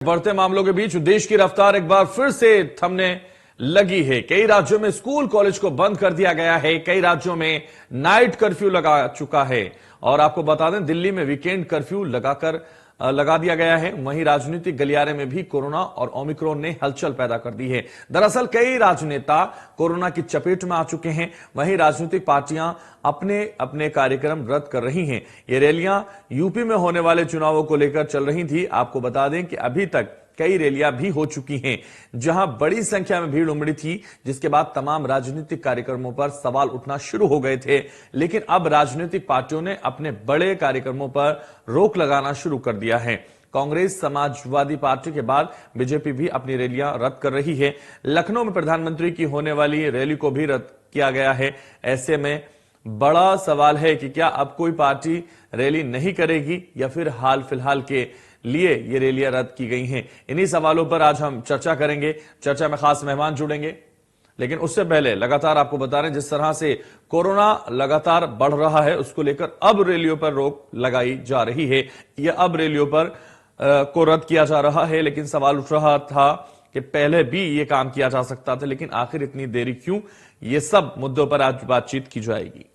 बढ़ते मामलों के बीच देश की रफ्तार एक बार फिर से थमने लगी है। कई राज्यों में स्कूल कॉलेज को बंद कर दिया गया है। कई राज्यों में नाइट कर्फ्यू लगा चुका है और आपको बता दें दिल्ली में वीकेंड कर्फ्यू लगा दिया गया है। वहीं राजनीतिक गलियारे में भी कोरोना और ओमिक्रॉन ने हलचल पैदा कर दी है। दरअसल कई राजनेता कोरोना की चपेट में आ चुके हैं। वहीं राजनीतिक पार्टियां अपने अपने कार्यक्रम रद्द कर रही हैं। ये रैलियां यूपी में होने वाले चुनावों को लेकर चल रही थी। आपको बता दें कि अभी तक कई रैलियां भी हो चुकी हैं जहां बड़ी संख्या में भीड़ उमड़ी थी, जिसके बाद तमाम राजनीतिक कार्यक्रमों पर सवाल उठना शुरू हो गए थे। लेकिन अब राजनीतिक पार्टियों ने अपने बड़े कार्यक्रमों पर रोक लगाना शुरू कर दिया है। कांग्रेस समाजवादी पार्टी के बाद बीजेपी भी अपनी रैलियां रद्द कर रही है। लखनऊ में प्रधानमंत्री की होने वाली रैली को भी रद्द किया गया है। ऐसे में बड़ा सवाल है कि क्या अब कोई पार्टी रैली नहीं करेगी या फिर हाल फिलहाल के लिए ये रैलियां रद्द की गई हैं। इन्हीं सवालों पर आज हम चर्चा करेंगे। चर्चा में खास मेहमान जुड़ेंगे, लेकिन उससे पहले लगातार आपको बता रहे हैं जिस तरह से कोरोना लगातार बढ़ रहा है उसको लेकर अब रैलियों पर रोक लगाई जा रही है। यह अब रैलियों पर को रद्द किया जा रहा है, लेकिन सवाल उठ रहा था कि पहले भी ये काम किया जा सकता था, लेकिन आखिर इतनी देरी क्यों? ये सब मुद्दों पर आज बातचीत की जाएगी।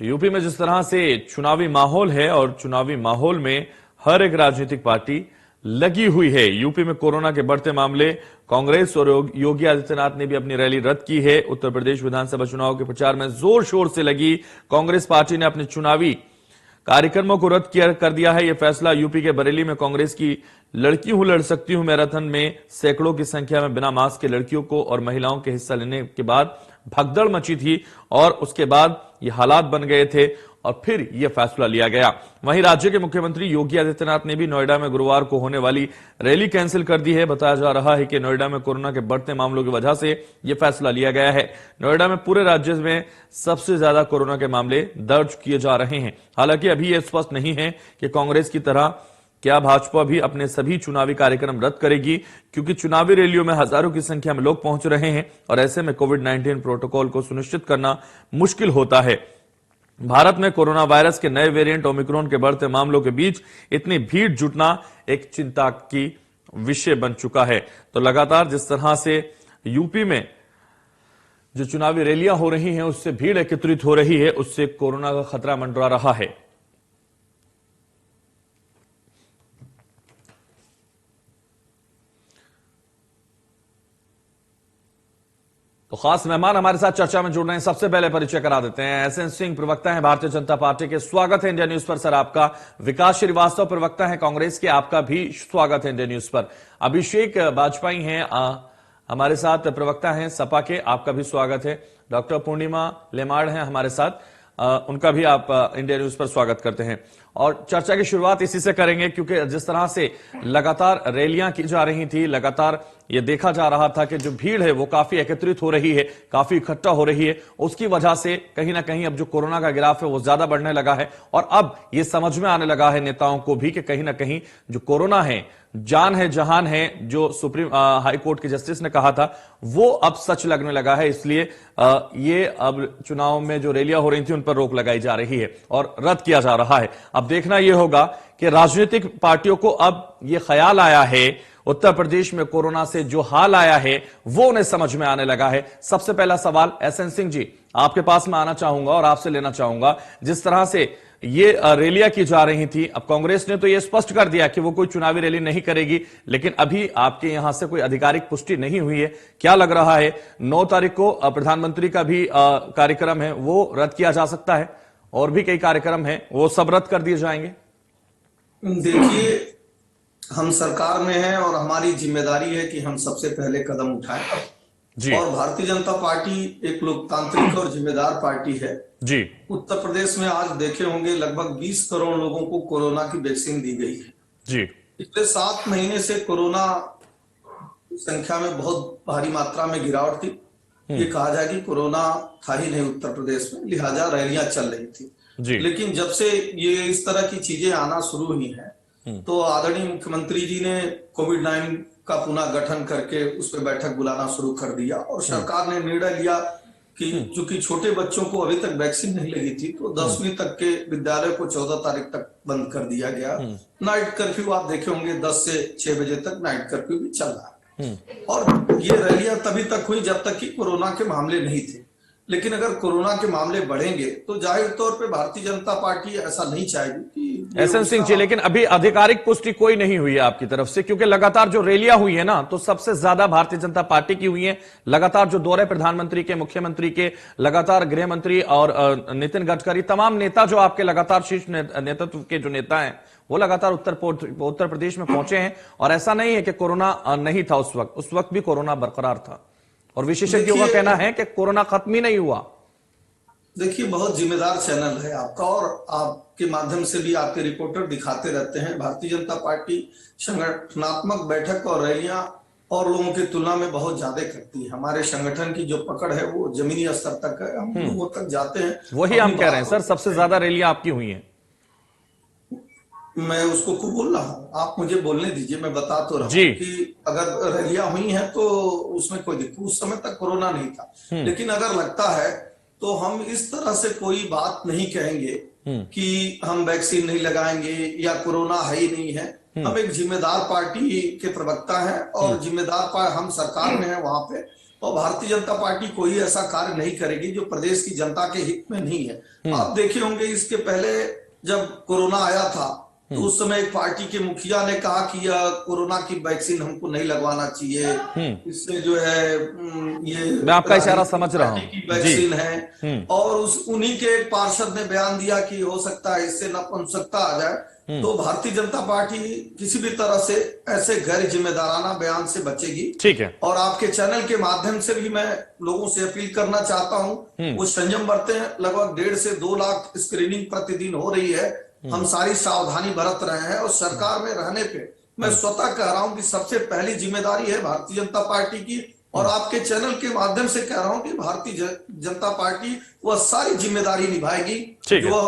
तो यूपी में जिस तरह से चुनावी माहौल है और चुनावी माहौल में हर एक राजनीतिक पार्टी लगी हुई है। यूपी में कोरोना के बढ़ते मामले, कांग्रेस और योगी आदित्यनाथ ने भी अपनी रैली रद्द की है। उत्तर प्रदेश विधानसभा चुनाव के प्रचार में जोर शोर से लगी कांग्रेस पार्टी ने अपने चुनावी कार्यक्रमों को रद्द कर दिया है। यह फैसला यूपी के बरेली में कांग्रेस की लड़की हूं लड़ सकती हूं मैराथन में सैकड़ों की संख्या में बिना मास्क के लड़कियों को और महिलाओं के हिस्सा लेने के बाद भगदड़ मची थी और उसके बाद ये हालात बन गए थे और फिर यह फैसला लिया गया। वहीं राज्य के मुख्यमंत्री योगी आदित्यनाथ ने भी नोएडा में गुरुवार को होने वाली रैली कैंसिल कर दी है। बताया जा रहा है कि नोएडा में कोरोना के बढ़ते मामलों की वजह से यह फैसला लिया गया है। नोएडा में पूरे राज्य में सबसे ज्यादा कोरोना के मामले दर्ज किए जा रहे हैं। हालांकि अभी यह स्पष्ट नहीं है कि कांग्रेस की तरह क्या भाजपा भी अपने सभी चुनावी कार्यक्रम रद्द करेगी, क्योंकि चुनावी रैलियों में हजारों की संख्या में लोग पहुंच रहे हैं और ऐसे में कोविड-19 प्रोटोकॉल को सुनिश्चित करना मुश्किल होता है। भारत में कोरोना वायरस के नए वेरिएंट ओमिक्रॉन के बढ़ते मामलों के बीच इतनी भीड़ जुटना एक चिंता की विषय बन चुका है। तो लगातार जिस तरह से यूपी में जो चुनावी रैलियां हो रही हैं उससे भीड़ एकत्रित हो रही है, उससे कोरोना का खतरा मंडरा रहा है। तो खास मेहमान हमारे साथ चर्चा में जुड़ रहे हैं। सबसे पहले परिचय करा देते हैं। एसएन सिंह प्रवक्ता हैं भारतीय जनता पार्टी के, स्वागत है इंडिया न्यूज पर सर आपका। विकास श्रीवास्तव प्रवक्ता हैं कांग्रेस के, आपका भी स्वागत है इंडिया न्यूज पर। अभिषेक बाजपेयी हैं हमारे साथ, प्रवक्ता हैं सपा के, आपका भी स्वागत है। डॉक्टर पूर्णिमा लेमाड़ हैं हमारे साथ, उनका भी आप इंडिया न्यूज पर स्वागत करते हैं। और चर्चा की शुरुआत इसी से करेंगे क्योंकि जिस तरह से लगातार रैलियां की जा रही थी, लगातार ये देखा जा रहा था कि जो भीड़ है वो काफी एकत्रित हो रही है, काफी इकट्ठा हो रही है। उसकी वजह से कहीं ना कहीं अब जो कोरोना का ग्राफ है वो ज्यादा बढ़ने लगा है और अब ये समझ में आने लगा है नेताओं को भी कि कहीं ना कहीं जो कोरोना है जान है जहान है, जो सुप्रीम हाई कोर्ट के जस्टिस ने कहा था वो अब सच लगने लगा है। इसलिए ये अब चुनाव में जो रैलियां हो रही थी उन पर रोक लगाई जा रही है और रद्द किया जा रहा है। अब देखना यह होगा कि राजनीतिक पार्टियों को अब यह ख्याल आया है, उत्तर प्रदेश में कोरोना से जो हाल आया है वो उन्हें समझ में आने लगा है। सबसे पहला सवाल एसएन सिंह जी आपके पास में आना चाहूंगा और आपसे लेना चाहूंगा, जिस तरह से ये रैलियां की जा रही थी, अब कांग्रेस ने तो ये स्पष्ट कर दिया कि वो कोई चुनावी रैली नहीं करेगी, लेकिन अभी आपके यहां से कोई आधिकारिक पुष्टि नहीं हुई है। क्या लग रहा है 9 तारीख को प्रधानमंत्री का भी कार्यक्रम है वो रद्द किया जा सकता है और भी कई कार्यक्रम हैं वो सब रद्द कर दिए जाएंगे? देखिए, हम सरकार में हैं और हमारी जिम्मेदारी है कि हम सबसे पहले कदम उठाएं जी। और भारतीय जनता पार्टी एक लोकतांत्रिक और जिम्मेदार पार्टी है जी। उत्तर प्रदेश में आज देखे होंगे लगभग 20 करोड़ लोगों को कोरोना की वैक्सीन दी गई है जी। पिछले 7 महीने से कोरोना संख्या में बहुत भारी मात्रा में गिरावट थी। ये कहा जाए कि कोरोना था ही नहीं उत्तर प्रदेश में, लिहाजा रैलियां चल रही थी जी। लेकिन जब से ये इस तरह की चीजें आना शुरू हुई है तो आदरणीय मुख्यमंत्री जी ने कोविड-19 का पुनः गठन करके उस पर बैठक बुलाना शुरू कर दिया और सरकार ने निर्णय लिया कि चूंकि छोटे बच्चों को अभी तक वैक्सीन नहीं लगी थी, तो 10वीं तक के विद्यालय को 14 तारीख तक बंद कर दिया गया। नाइट कर्फ्यू आप देखे होंगे, 10 से 6 बजे तक नाइट कर्फ्यू भी चल रहा है। और ये रैलियां तभी तक हुई जब तक कि कोरोना के मामले नहीं थे। लेकिन अगर कोरोना के मामले बढ़ेंगे तो जाहिर तौर पे भारतीय जनता पार्टी ऐसा नहीं चाहेगी कि एसएन सिंह जी, लेकिन अभी आधिकारिक पुष्टि कोई नहीं हुई है आपकी तरफ से, क्योंकि लगातार जो रैलियां हुई है ना, तो सबसे ज्यादा भारतीय जनता पार्टी की हुई है। लगातार जो दौरे प्रधानमंत्री के, मुख्यमंत्री के, लगातार गृह मंत्री और नितिन गडकरी, तमाम नेता जो आपके लगातार शीर्ष नेतृत्व के जो नेता हैं, वो लगातार उत्तर प्रदेश में पहुंचे हैं। और ऐसा नहीं है कि कोरोना नहीं था उस वक्त भी कोरोना बरकरार था। और विशेषज्ञों का कहना है कि कोरोना खत्म ही नहीं हुआ। देखिए, बहुत जिम्मेदार चैनल है आपका, और आपके माध्यम से भी आपके रिपोर्टर दिखाते रहते हैं। भारतीय जनता पार्टी संगठनात्मक बैठक और रैलियां और लोगों की तुलना में बहुत ज्यादा करती है। हमारे संगठन की जो पकड़ है वो जमीनी स्तर तक है, हम लोगों तक जाते हैं। वही हम कह रहे हैं सर, सबसे ज्यादा रैलियां आपकी हुई हैं। मैं उसको खूब बोल रहा हूँ, आप मुझे बोलने दीजिए, मैं बता तो रहा जी। हूँ कि अगर रैलियां हुई हैं तो उसमें कोई दिक्कत, उस समय तक कोरोना नहीं था। लेकिन अगर लगता है तो हम इस तरह से कोई बात नहीं कहेंगे कि हम वैक्सीन नहीं लगाएंगे या कोरोना है ही नहीं है। हम एक जिम्मेदार पार्टी के प्रवक्ता हैं और जिम्मेदार हम सरकार में है वहां पे, और भारतीय जनता पार्टी कोई ऐसा कार्य नहीं करेगी जो प्रदेश की जनता के हित में नहीं है। आप देखे होंगे, इसके पहले जब कोरोना आया था तो उस समय एक पार्टी के मुखिया ने कहा कि यह कोरोना की वैक्सीन हमको नहीं लगवाना चाहिए, इससे जो है ये मैं आपका इशारा समझ रहा हूँ की वैक्सीन है। और उन्हीं के एक पार्षद ने बयान दिया कि हो सकता है इससे नपुंसकता आ जाए। तो भारतीय जनता पार्टी किसी भी तरह से ऐसे गैर जिम्मेदाराना बयान से बचेगी। ठीक है। और आपके चैनल के माध्यम से भी मैं लोगों से अपील करना चाहता हूँ, वो संयम बरते हैं। लगभग 1.5 से 2 लाख स्क्रीनिंग प्रतिदिन हो रही है। हम सारी सावधानी बरत रहे हैं, और सरकार में रहने पे मैं स्वतः कह रहा हूं कि सबसे पहली जिम्मेदारी है भारतीय जनता पार्टी की। और आपके चैनल के माध्यम से कह रहा हूं कि भारतीय जनता पार्टी वह सारी जिम्मेदारी निभाएगी जो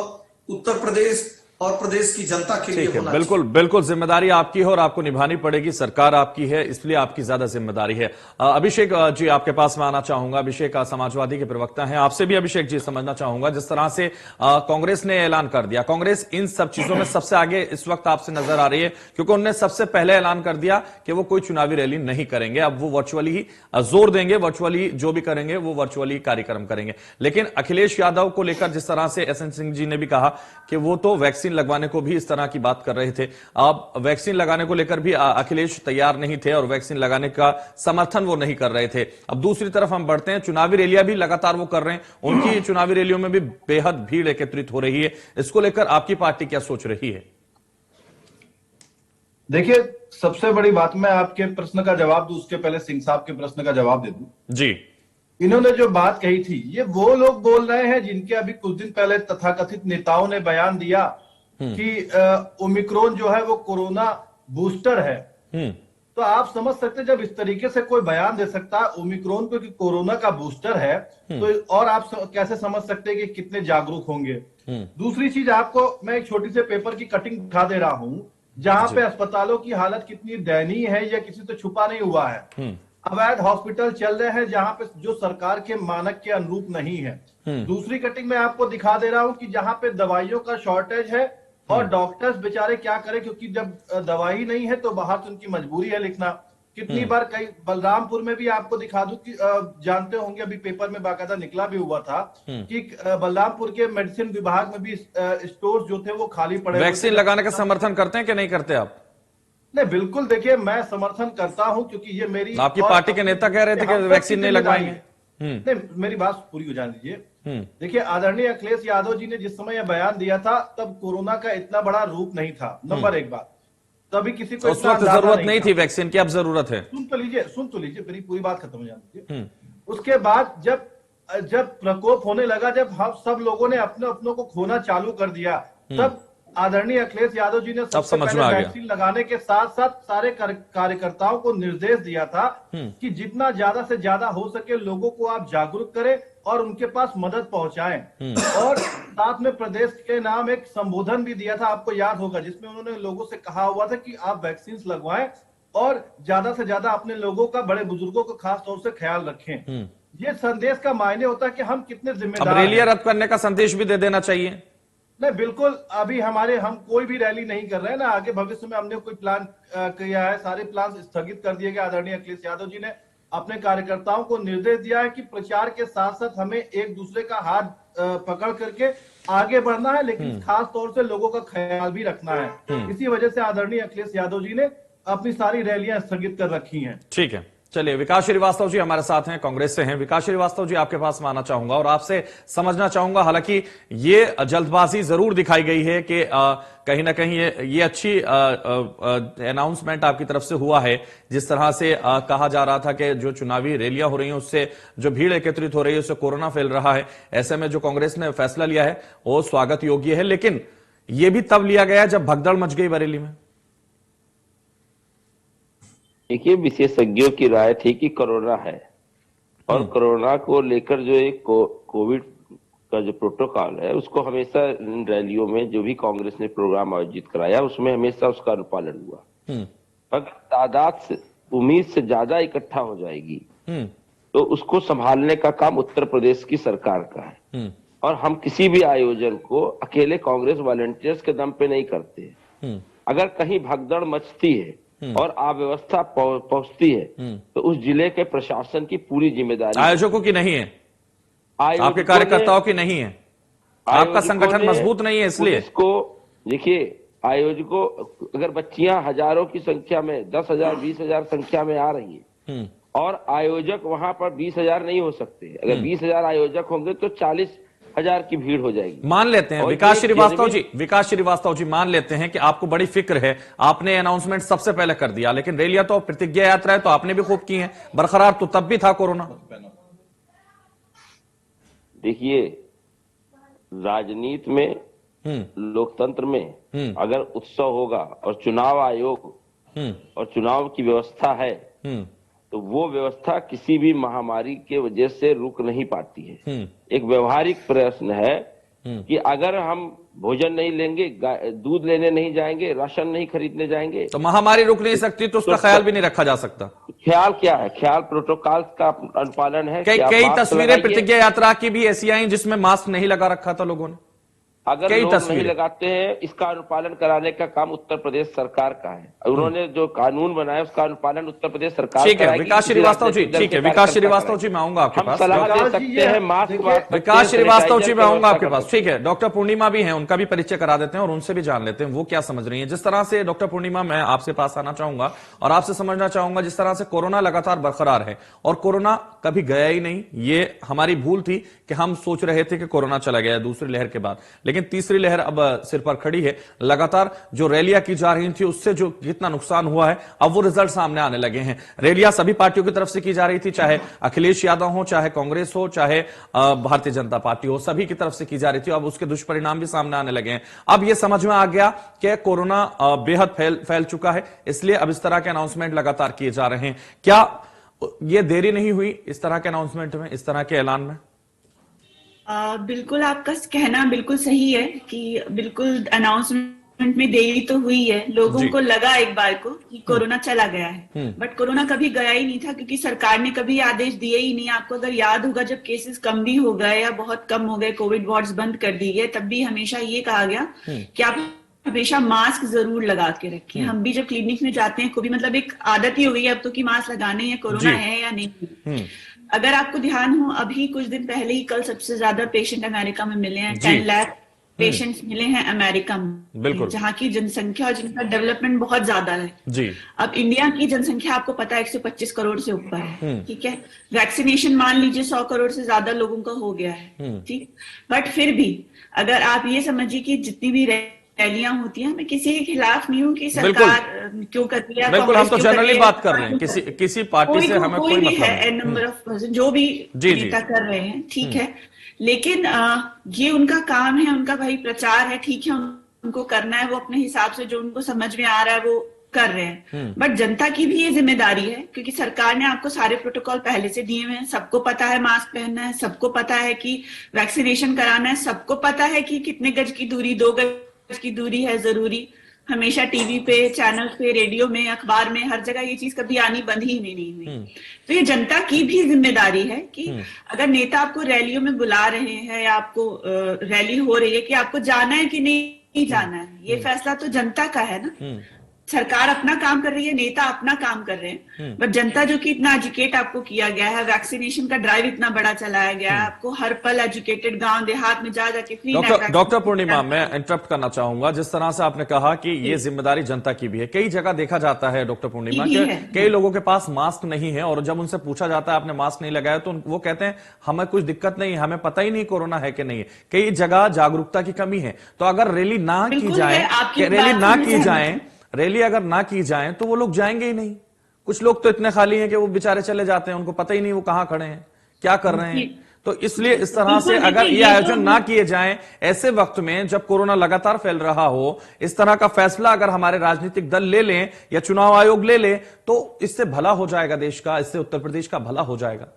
उत्तर प्रदेश और प्रदेश की जनता के लिए होना। बिल्कुल बिल्कुल, जिम्मेदारी आपकी है और आपको निभानी पड़ेगी। सरकार आपकी है, इसलिए आपकी ज्यादा जिम्मेदारी है। अभिषेक जी, आपके पास मैं आना चाहूंगा। अभिषेक समाजवादी के प्रवक्ता हैं, आपसे भी अभिषेक जी समझना चाहूंगा, जिस तरह से कांग्रेस ने ऐलान कर दिया, कांग्रेस इन सब चीजों में सबसे आगे इस वक्त आपसे नजर आ रही है, क्योंकि उन्होंने सबसे पहले ऐलान कर दिया कि वो कोई चुनावी रैली नहीं करेंगे। अब वो वर्चुअली ही जोर देंगे, वर्चुअली जो भी करेंगे वो वर्चुअली कार्यक्रम करेंगे। लेकिन अखिलेश यादव को लेकर जिस तरह से एसएन सिंह जी ने भी कहा कि वो तो वैक्सीन लगवाने को भी इस तरह की बात कर रहे थे। अब वैक्सीन लगाने को लेकर भी अखिलेश तैयार नहीं थे और वैक्सीन लगाने का समर्थन वो नहीं कर रहे थे। अब दूसरी तरफ हम बढ़ते हैं, चुनावी रैलियां भी लगातार वो कर रहे हैं, उनकी चुनावी रैलियों में भी बेहद भीड़ एकत्रित हो रही है। इसको लेकर आपकी पार्टी क्या सोच रही है? देखिए, सबसे बड़ी बात, मैं आपके प्रश्न का जवाब दूं उसके पहले सिंह साहब के प्रश्न का जवाब दे दूं। जी। इन्होंने जो बात कही थी, ये वो लोग बोल रहे हैं जिनके अभी कुछ दिन पहले तथाकथित नेताओं ने बयान दिया कि ओमिक्रॉन जो है वो कोरोना बूस्टर है। तो आप समझ सकते हैं, जब इस तरीके से कोई बयान दे सकता है ओमिक्रॉन को कि कोरोना का बूस्टर है, तो और आप कैसे समझ सकते हैं कि कितने जागरूक होंगे। दूसरी चीज, आपको मैं एक छोटी से पेपर की कटिंग दिखा दे रहा हूं, जहां पे अस्पतालों की हालत कितनी दयनीय है, यह किसी से छुपा नहीं हुआ है। अवैध हॉस्पिटल चल रहे हैं जहां पे जो सरकार के मानक के अनुरूप नहीं है। दूसरी कटिंग में आपको दिखा दे रहा हूं कि जहां पे दवाइयों का शॉर्टेज है और डॉक्टर्स बेचारे क्या करें, क्योंकि जब दवाई नहीं है तो बाहर से उनकी मजबूरी है लिखना। कितनी बार कई बलरामपुर में भी आपको दिखा दूं कि जानते होंगे, अभी पेपर में बाकायदा निकला भी हुआ था कि बलरामपुर के मेडिसिन विभाग में भी स्टोर जो थे वो खाली पड़े। वैक्सीन लगाने का समर्थन करते हैं कि नहीं करते आप? नहीं, बिल्कुल, देखिए मैं समर्थन करता हूं, क्योंकि ये मेरी, आपकी पार्टी के नेता कह रहे थे कि वैक्सीन नहीं लगवाएंगे। नहीं, मेरी बात पूरी हो जाने दीजिए। देखिए, आदरणीय अखिलेश यादव जी ने जिस समय यह बयान दिया था तब कोरोना का इतना बड़ा रूप नहीं था, नंबर एक बात। तभी किसी को उस वक्त जरूरत नहीं थी वैक्सीन की, अब जरूरत है। सुन तो लीजिए, मेरी पूरी बात खत्म हो जाने दीजिए। उसके बाद जब प्रकोप होने लगा, जब हम सब लोगों ने अपने अपनों को खोना चालू कर दिया, तब आदरणीय अखिलेश यादव जी ने सबसे पहले वैक्सीन लगाने के साथ साथ सारे कार्यकर्ताओं को निर्देश दिया था कि जितना ज्यादा से ज्यादा हो सके लोगों को आप जागरूक करें और उनके पास मदद पहुंचाएं। और साथ में प्रदेश के नाम एक संबोधन भी दिया था, आपको याद होगा, जिसमें उन्होंने लोगों से कहा हुआ था कि आप वैक्सीन लगवाएं और ज्यादा से ज्यादा अपने लोगों का, बड़े बुजुर्गों का खास तौर से ख्याल रखें। ये संदेश का मायने होता है कि हम कितने अब जिम्मेदार रैलियां हैं। रद्द करने का संदेश भी दे देना चाहिए। नहीं, बिल्कुल, अभी हम कोई भी रैली नहीं कर रहे हैं ना, आगे भविष्य में हमने कोई प्लान किया है, सारे प्लान स्थगित कर दिए गए। आदरणीय अखिलेश यादव जी ने अपने कार्यकर्ताओं को निर्देश दिया है कि प्रचार के साथ साथ हमें एक दूसरे का हाथ पकड़ करके आगे बढ़ना है, लेकिन खास तौर से लोगों का ख्याल भी रखना है। इसी वजह से आदरणीय अखिलेश यादव जी ने अपनी सारी रैलियां स्थगित कर रखी हैं। ठीक है, चलिए विकास श्रीवास्तव जी हमारे साथ हैं, कांग्रेस से हैं। विकास श्रीवास्तव जी, आपके पास मैं आना चाहूंगा और आपसे समझना चाहूंगा, हालांकि ये जल्दबाजी जरूर दिखाई गई है कि कहीं ना कहीं ये अच्छी अनाउंसमेंट आपकी तरफ से हुआ है। जिस तरह से कहा जा रहा था कि जो चुनावी रैलियां हो रही हैं उससे जो भीड़ एकत्रित हो रही है उससे कोरोना फैल रहा है, ऐसे में जो कांग्रेस ने फैसला लिया है वो स्वागत योग्य है, लेकिन यह भी तब लिया गया जब भगदड़ मच गई बरेली में। देखिए, विशेषज्ञों की राय थी कि कोरोना है और कोरोना को लेकर जो एक कोविड का जो प्रोटोकॉल है उसको हमेशा इन रैलियों में जो भी कांग्रेस ने प्रोग्राम आयोजित कराया उसमें हमेशा उसका अनुपालन हुआ। अगर तादाद से उम्मीद से ज्यादा इकट्ठा हो जाएगी तो उसको संभालने का काम उत्तर प्रदेश की सरकार का है और हम किसी भी आयोजन को अकेले कांग्रेस वॉलंटियर्स के दम पे नहीं करते। अगर कहीं भगदड़ मचती है और अव्यवस्था पहुंचती है तो उस जिले के प्रशासन की पूरी जिम्मेदारी आयोजकों की नहीं है, आपके कार्यकर्ताओं की नहीं है, आपका संगठन मजबूत नहीं है, इसलिए इसको देखिए, आयोजकों अगर बच्चियां हजारों की संख्या में 10,000 20,000 संख्या में आ रही है और आयोजक वहां पर 20,000 नहीं हो सकते, अगर 20,000 आयोजक होंगे तो 40,000 की भीड़ हो जाएगी। मान लेते हैं विकास श्रीवास्तव जी मान लेते हैं कि आपको बड़ी फिक्र है, आपने अनाउंसमेंट सबसे पहले कर दिया, लेकिन रैलियां तो प्रतिज्ञा यात्राएं तो आपने भी खूब की हैं, बरकरार तो तब भी था कोरोना। देखिए, राजनीति में लोकतंत्र में अगर उत्सव होगा और चुनाव आयोग और चुनाव की व्यवस्था है तो वो व्यवस्था किसी भी महामारी के वजह से रुक नहीं पाती है। एक व्यवहारिक प्रश्न है कि अगर हम भोजन नहीं लेंगे, दूध लेने नहीं जाएंगे, राशन नहीं खरीदने जाएंगे तो महामारी रुक नहीं सकती, तो उसका ख्याल भी नहीं रखा जा सकता। ख्याल क्या है? ख्याल प्रोटोकॉल का अनुपालन है। कई तस्वीरें प्रतिज्ञा यात्रा की भी ऐसी आई जिसमें मास्क नहीं लगा रखा था लोगों ने। अगर लोग नहीं लगाते हैं, इसका अनुपालन कराने का काम उत्तर प्रदेश सरकार का है। उन्होंने जो कानून बनाया उसका अनुपालन उत्तर प्रदेश सरकार ठीक है। विकास श्रीवास्तव जी, ठीक है, विकास श्रीवास्तव जी मैं आऊंगा आपके पास। सलाह दे सकते हैं, मास्क विकास श्रीवास्तव जी मैं आऊंगा आपके पास, ठीक है। डॉक्टर पूर्णिमा भी हैं, उनका भी परिचय करा देते हैं और उनसे भी जान लेते हैं वो क्या समझ रही है। जिस तरह से डॉक्टर पूर्णिमा, मैं आपसे पास आना चाहूंगा और आपसे समझना चाहूंगा, जिस तरह से कोरोना लगातार बरकरार है और कोरोना कभी गया ही नहीं, ये हमारी भूल थी कि हम सोच रहे थे कि कोरोना चला गया दूसरी लहर के बाद, लेकिन तीसरी लहर अब सिर पर खड़ी है। लगातार जो रैलियां की जा रही थी उससे जो कितना नुकसान हुआ है अब वो रिजल्ट सामने आने लगे हैं। रैलियां सभी पार्टियों की तरफ से की जा रही थी, चाहे अखिलेश यादव हो, चाहे कांग्रेस हो, चाहे भारतीय जनता पार्टी हो, सभी की तरफ से की जा रही थी। अब उसके दुष्परिणाम भी सामने आने लगे हैं। अब यह समझ में आ गया कि कोरोना बेहद फैल चुका है, इसलिए अब इस तरह के अनाउंसमेंट लगातार किए जा रहे हैं। क्या यह देरी नहीं हुई इस तरह के अनाउंसमेंट में, इस तरह के ऐलान में? बिल्कुल, आपका कहना बिल्कुल सही है कि बिल्कुल अनाउंसमेंट में देरी तो हुई है। लोगों को लगा एक बार को कि कोरोना चला गया है, बट कोरोना कभी गया ही नहीं था, क्योंकि सरकार ने कभी आदेश दिए ही नहीं। आपको अगर याद होगा, जब केसेस कम भी हो गए या बहुत कम हो गए, कोविड वार्ड्स बंद कर दी गए, तब भी हमेशा ये कहा गया कि आप हमेशा मास्क जरूर लगा के रखें। हम भी जब क्लिनिक में जाते हैं, को भी मतलब एक आदत ही हो गई है अब तो कि मास्क लगाने हैं, कोरोना है या नहीं। अगर आपको ध्यान हो, अभी कुछ दिन पहले ही, कल सबसे ज्यादा पेशेंट अमेरिका में मिले हैं, 10 लाख पेशेंट्स मिले हैं अमेरिका में, जहाँ की जनसंख्या और जिनका डेवलपमेंट बहुत ज्यादा है जी। अब इंडिया की जनसंख्या आपको पता है 125 करोड़ से ऊपर है, ठीक है। वैक्सीनेशन मान लीजिए 100 करोड़ से ज्यादा लोगों का हो गया है, ठीक। बट फिर भी अगर आप ये समझिए कि जितनी भी रैलियां होती हैं, मैं किसी के खिलाफ नहीं हूँ कि सरकार क्यों कर रही है। बिल्कुल, हम तो जनरली बात कर रहे हैं, किसी पार्टी से हमें कोई मतलब है। नंबर ऑफ पर्सन जो भी नेता कर रहे हैं, ठीक है, लेकिन ये उनका काम है, उनका भाई प्रचार है, ठीक है, उनको करना है, वो अपने हिसाब से जो उनको समझ में आ रहा है वो कर रहे हैं। बट जनता की भी ये जिम्मेदारी है, क्योंकि सरकार ने आपको सारे प्रोटोकॉल पहले से दिए हुए हैं। सबको पता है मास्क पहनना है, सबको पता है कि वैक्सीनेशन कराना है, सबको पता है कि कितने गज की दूरी, 2 गज की दूरी है जरूरी। हमेशा टीवी पे, चैनल पे, रेडियो में, अखबार में, हर जगह ये चीज कभी आनी बंद ही नहीं हुई। तो ये जनता की भी जिम्मेदारी है कि अगर नेता आपको रैलियों में बुला रहे हैं या आपको रैली हो रही है कि आपको जाना है कि नहीं जाना है, ये फैसला तो जनता का है ना। सरकार अपना काम कर रही है, नेता अपना काम कर रहे हैं, बट जनता जो कि इतना एजुकेट आपको किया गया है, वैक्सीनेशन का ड्राइव इतना बड़ा चलाया गया है, आपको हर पल एजुकेटेड गांव देहात में जा जाके फ्री। डॉक्टर पूर्णिमा, मैं इंटरप्ट करना चाहूंगा। जिस तरह से आपने कहा कि ये जिम्मेदारी जनता की भी है, कई जगह देखा जाता है डॉक्टर पूर्णिमा कि कई लोगों के पास मास्क नहीं है, और जब उनसे पूछा जाता है आपने मास्क नहीं लगाया तो वो कहते हैं हमें कुछ दिक्कत नहीं है, हमें पता ही नहीं कोरोना है कि नहीं है। कई जगह जागरूकता की कमी है। तो अगर रैली ना की जाए तो वो लोग जाएंगे ही नहीं। कुछ लोग तो इतने खाली हैं कि वो बेचारे चले जाते हैं, उनको पता ही नहीं वो कहां खड़े हैं, क्या कर रहे हैं। तो इसलिए इस तरह से अगर ये आयोजन ना किए जाएं ऐसे वक्त में जब कोरोना लगातार फैल रहा हो, इस तरह का फैसला अगर हमारे राजनीतिक दल ले लें या चुनाव आयोग ले ले, तो इससे भला हो जाएगा देश का, इससे उत्तर प्रदेश का भला हो जाएगा।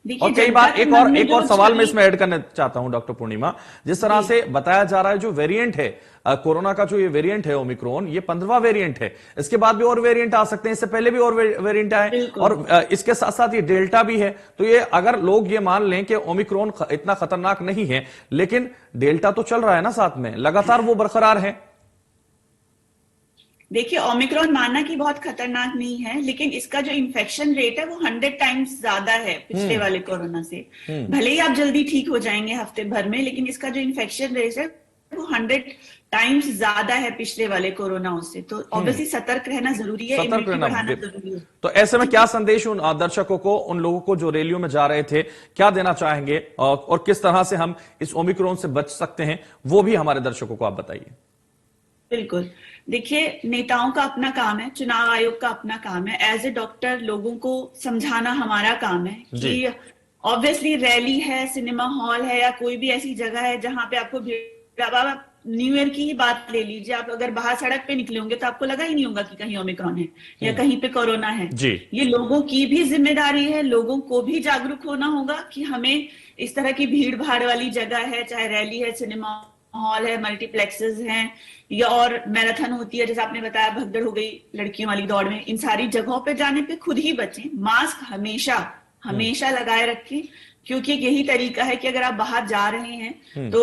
और कई बार एक और सवाल मैं इसमें ऐड करना चाहता हूं डॉक्टर पूर्णिमा। जिस तरह से बताया जा रहा है जो वेरिएंट है कोरोना का, जो ये वेरिएंट है ओमिक्रॉन, ये 15वां वेरिएंट है। इसके बाद भी और वेरिएंट आ सकते हैं, इससे पहले भी और वेरिएंट आए, और इसके साथ साथ ये डेल्टा भी है। तो ये अगर लोग ये मान लें कि ओमिक्रॉन इतना खतरनाक नहीं है, लेकिन डेल्टा तो चल रहा है ना साथ में, लगातार वो बरकरार है। देखिए, ओमिक्रॉन मानना कि बहुत खतरनाक नहीं है, लेकिन इसका जो इन्फेक्शन रेट है वो 100 टाइम्स ज्यादा है पिछले वाले कोरोना से। भले ही आप जल्दी ठीक हो जाएंगे हफ्ते भर में, लेकिन इसका जो इन्फेक्शन रेट है वो 100 टाइम्स ज्यादा है पिछले वाले कोरोना से। तो ऑब्वियसली सतर्क रहना जरूरी है, इम्यूनिटी बढ़ाना जरूरी है। तो ऐसे में क्या संदेश उन दर्शकों को, उन लोगों को जो रैलियों में जा रहे थे, क्या देना चाहेंगे, और किस तरह से हम इस ओमिक्रॉन से बच सकते हैं, वो भी हमारे दर्शकों को आप बताइए। बिल्कुल, देखिए, नेताओं का अपना काम है, चुनाव आयोग का अपना काम है, एज ए डॉक्टर लोगों को समझाना हमारा काम है कि ऑब्वियसली रैली है, सिनेमा हॉल है, या कोई भी ऐसी जगह है जहां पे आपको भीड़। आप न्यू ईयर की ही बात ले लीजिए, आप अगर बाहर सड़क पे निकले होंगे तो आपको लगा ही नहीं होगा कि कहीं ओमिक्रॉन है या कहीं पे कोरोना है। ये लोगों की भी जिम्मेदारी है, लोगों को भी जागरूक होना होगा कि हमें इस तरह की भीड़ भाड़ वाली जगह है, चाहे रैली है, सिनेमा हॉल है, मल्टीप्लेक्सेस हैं, या और मैराथन होती है, जैसे आपने बताया भगदड़ हो गई लड़कियों वाली दौड़ में, इन सारी जगहों पे जाने पे खुद ही बचें। मास्क हमेशा लगाए रखें, क्योंकि यही तरीका है कि अगर आप बाहर जा रहे हैं तो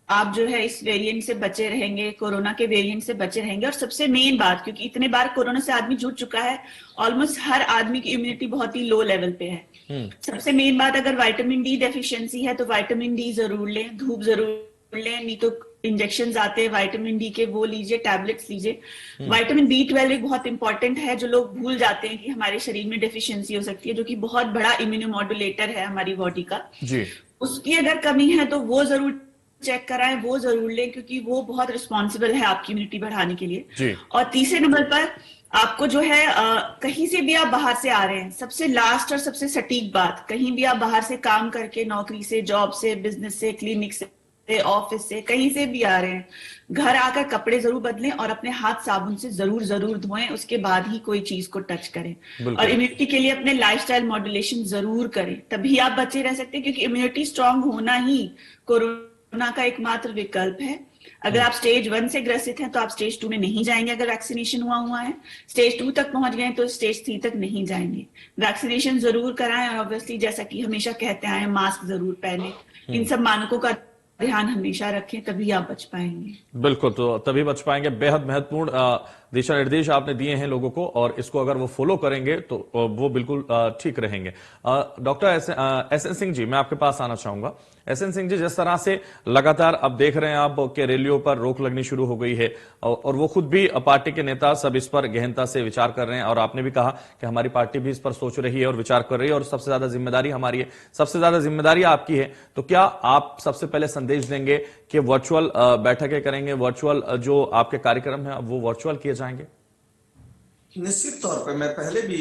आप जो है इस वेरिएंट से बचे रहेंगे, कोरोना के वेरिएंट से बचे रहेंगे। और सबसे मेन बात, क्योंकि इतने बार कोरोना से आदमी जुड़ चुका है, ऑलमोस्ट हर आदमी की इम्यूनिटी बहुत ही लो लेवल पे है। सबसे मेन बात, अगर विटामिन डी डेफिशिएंसी है तो विटामिन डी जरूर लें, धूप जरूर लें, नहीं तो इंजेक्शन आते हैं विटामिन डी के, वो लीजिए, टैबलेट्स लीजिए। विटामिन B12 एक बहुत इंपॉर्टेंट है, जो लोग भूल जाते हैं कि हमारे शरीर में डेफिशिएंसी हो सकती है, जो कि बहुत बड़ा इम्यूनोमॉड्यूलेटर है हमारी बॉडी का। उसकी अगर कमी है तो वो जरूर चेक कराएं, वो जरूर लें, क्योंकि वो बहुत रिस्पॉन्सिबल है आपकी इम्यूनिटी बढ़ाने के लिए। और तीसरे नंबर पर आपको जो है कहीं से भी आप बाहर से आ रहे हैं, सबसे लास्ट और सबसे सटीक बात, कहीं भी आप बाहर से काम करके, नौकरी से, जॉब से, बिजनेस से, क्लिनिक से, ऑफिस से, कहीं से भी आ रहे हैं, घर आकर कपड़े जरूर बदलें और अपने हाथ साबुन से जरूर धोएं, उसके बाद ही कोई चीज को टच करें। और इम्यूनिटी के लिए अपने लाइफस्टाइल मॉड्यूलेशन जरूर करें, तभी आप बचे रह सकते हैं, क्योंकि इम्यूनिटी स्ट्रांग होना ही कोरोना का एकमात्र विकल्प है। अगर आप स्टेज 1 से ग्रसित हैं तो आप स्टेज 2 में नहीं जाएंगे, अगर वैक्सीनेशन हुआ है। स्टेज 2 तक पहुंच गए तो स्टेज 3 तक नहीं जाएंगे। वैक्सीनेशन जरूर कराएं, और ऑब्वियसली जैसा कि हमेशा कहते आए, मास्क जरूर पहने, इन सब मानकों का ध्यान हमेशा रखें, तभी आप बच पाएंगे। बिल्कुल, तो तभी बच पाएंगे। बेहद महत्वपूर्ण दिशा निर्देश आपने दिए हैं लोगों को, और इसको अगर वो फॉलो करेंगे तो वो बिल्कुल ठीक रहेंगे। डॉक्टर एसएन सिंह जी, मैं आपके पास आना चाहूंगा। एसएन सिंह जी, जिस तरह से लगातार अब देख रहे हैं आप कि रैलियों पर रोक लगनी शुरू हो गई है, और वो खुद भी पार्टी के नेता सब इस पर गहनता से विचार कर रहे हैं, और आपने भी कहा कि हमारी पार्टी भी इस पर सोच रही है और विचार कर रही है, और सबसे ज्यादा जिम्मेदारी हमारी है, सबसे ज्यादा जिम्मेदारी आपकी है। तो क्या आप सबसे पहले संदेश देंगे कि वर्चुअल बैठकें करेंगे, वर्चुअल जो आपके कार्यक्रम है वो वर्चुअल किए जाएंगे? निश्चित तौर पे मैं पहले भी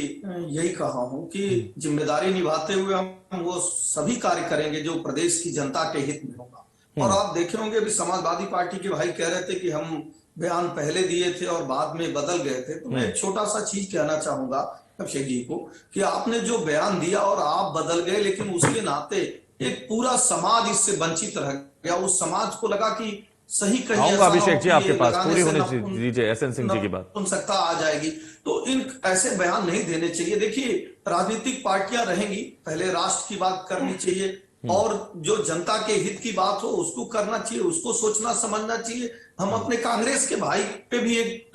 यही कहा हूं कि जिम्मेदारी निभाते हुए हम वो सभी कार्य करेंगे जो प्रदेश की जनता के हित में होगा। और आप देखे होंगे अभी समाजवादी पार्टी के भाई कह रहे थे कि हम बयान पहले दिए थे और बाद में बदल गए थे। तो मैं एक छोटा सा चीज कहना चाहूंगा अभिषेक जी को कि आपने जो बयान दिया और आप बदल गए, लेकिन उसके नाते एक पूरा समाज इससे वंचित रह गया। उस समाज को लगा कि सही कहीं आऊंगा ऐसा हो अभिषेक जी कि आपके ये पास, लगाने पूरी से होने दीजिए एसएन सिंह जी की बात। नपुंसकता आ जाएगी। तो इन ऐसे बयान नहीं देने चाहिए। देखिए, राजनीतिक पार्टियां रहेंगी, पहले राष्ट्र की बात करनी चाहिए और जो जनता के हित की बात हो उसको करना चाहिए, उसको सोचना समझना चाहिए। हम अपने कांग्रेस के भाई पे भी एक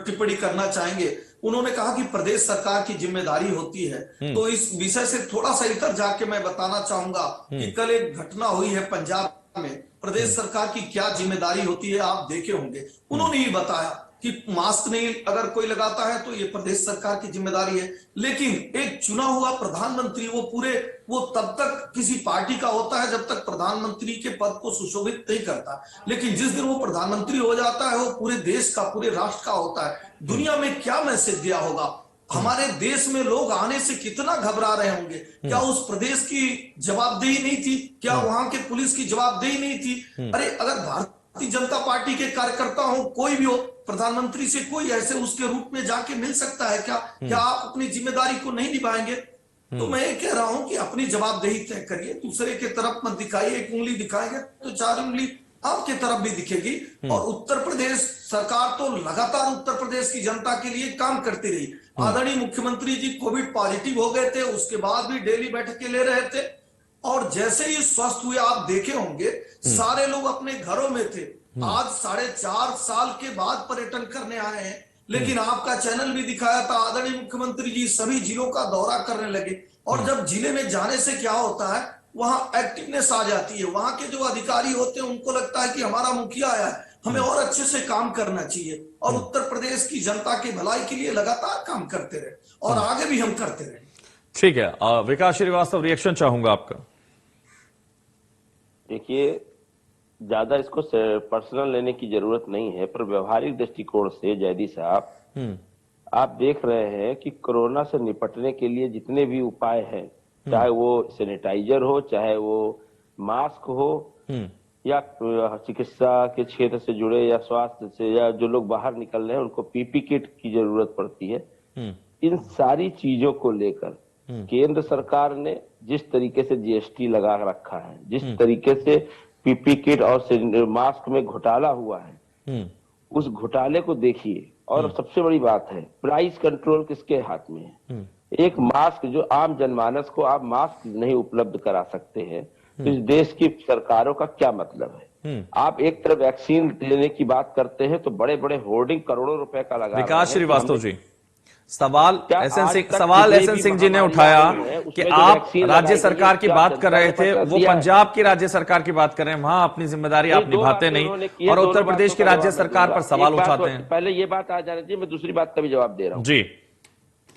टिप्पणी करना चाहेंगे। उन्होंने कहा कि प्रदेश सरकार की जिम्मेदारी होती है, तो इस विषय से थोड़ा सा इतर जाके मैं बताना चाहूंगा कि कल एक घटना हुई है पंजाब में। प्रदेश सरकार की क्या जिम्मेदारी होती है आप देखे होंगे। उन्होंने ही बताया कि मास्क नहीं अगर कोई लगाता है तो ये प्रदेश सरकार की जिम्मेदारी है। लेकिन एक चुना हुआ प्रधानमंत्री वो तब तक किसी पार्टी का होता है जब तक प्रधानमंत्री के पद को सुशोभित नहीं करता। लेकिन जिस दिन वो प्रधानमंत्री हो जाता है वो पूरे देश का, पूरे राष्ट्र का होता है। दुनिया में क्या मैसेज दिया होगा, हमारे देश में लोग आने से कितना घबरा रहे होंगे। क्या उस प्रदेश की जवाबदेही नहीं थी? क्या वहां के पुलिस की जवाबदेही नहीं थी? अरे अगर भारतीय जनता पार्टी के कार्यकर्ता हो, कोई भी हो, प्रधानमंत्री से कोई ऐसे उसके रूप में जाके मिल सकता है क्या? क्या आप अपनी जिम्मेदारी को नहीं निभाएंगे? तो मैं ये कह रहा हूं कि अपनी जवाबदेही तय करिए, दूसरे के तरफ मत दिखाइए। एक उंगली दिखाएंगे तो 4 उंगली आपके तरफ भी दिखेगी। और उत्तर प्रदेश सरकार तो लगातार उत्तर प्रदेश की जनता के लिए काम करती रही। आदरणीय मुख्यमंत्री जी कोविड पॉजिटिव हो गए थे, उसके बाद भी डेली बैठकें ले रहे थे और जैसे ही स्वस्थ हुए आप देखे होंगे सारे लोग अपने घरों में थे। आज 4.5 साल के बाद पर्यटन करने आए हैं। लेकिन आपका चैनल भी दिखाया था, आदरणीय मुख्यमंत्री जी सभी जिलों का दौरा करने लगे। और जब जिले में जाने से क्या होता है, वहां एक्टिवनेस आ जाती है। वहां के जो अधिकारी होते हैं उनको लगता है कि हमारा मुखिया आया है, हमें और अच्छे से काम करना चाहिए। और उत्तर प्रदेश की जनता की भलाई के लिए लगातार काम करते रहे और आगे भी हम करते रहे। ठीक है, विकास श्रीवास्तव रिएक्शन चाहूंगा आपका। देखिए, ज्यादा इसको पर्सनल लेने की जरूरत नहीं है, पर व्यवहारिक दृष्टिकोण से जयदी साहब आप देख रहे हैं कि कोरोना से निपटने के लिए जितने भी उपाय हैं, चाहे वो सैनिटाइजर हो, चाहे वो मास्क हो, या चिकित्सा के क्षेत्र से जुड़े या स्वास्थ्य से, या जो लोग बाहर निकल रहे हैं उनको पीपी किट की जरूरत पड़ती है। इन सारी चीजों को लेकर केंद्र सरकार ने जिस तरीके से जीएसटी लगा रखा है, जिस तरीके से पीपी किट और मास्क में घोटाला हुआ है, उस घोटाले को देखिए। और सबसे बड़ी बात है, प्राइस कंट्रोल किसके हाथ में है? एक मास्क जो आम जनमानस को आप मास्क नहीं उपलब्ध करा सकते हैं, तो इस देश की सरकारों का क्या मतलब है? आप एक तरफ वैक्सीन लेने की बात करते हैं तो बड़े बड़े होर्डिंग करोड़ों रुपए का लगा। विकास श्रीवास्तव जी, सवाल एसएन सिंह जी ने उठाया कि आप राज्य सरकार की बात कर रहे थे, वो पंजाब की राज्य सरकार की बात कर रहे हैं, वहां अपनी जिम्मेदारी आप निभाते नहीं और उत्तर प्रदेश की राज्य सरकार पर सवाल उठाते हैं। पहले ये बात आ जानी चाहिए, मैं दूसरी बात का भी जवाब दे रहा हूँ जी।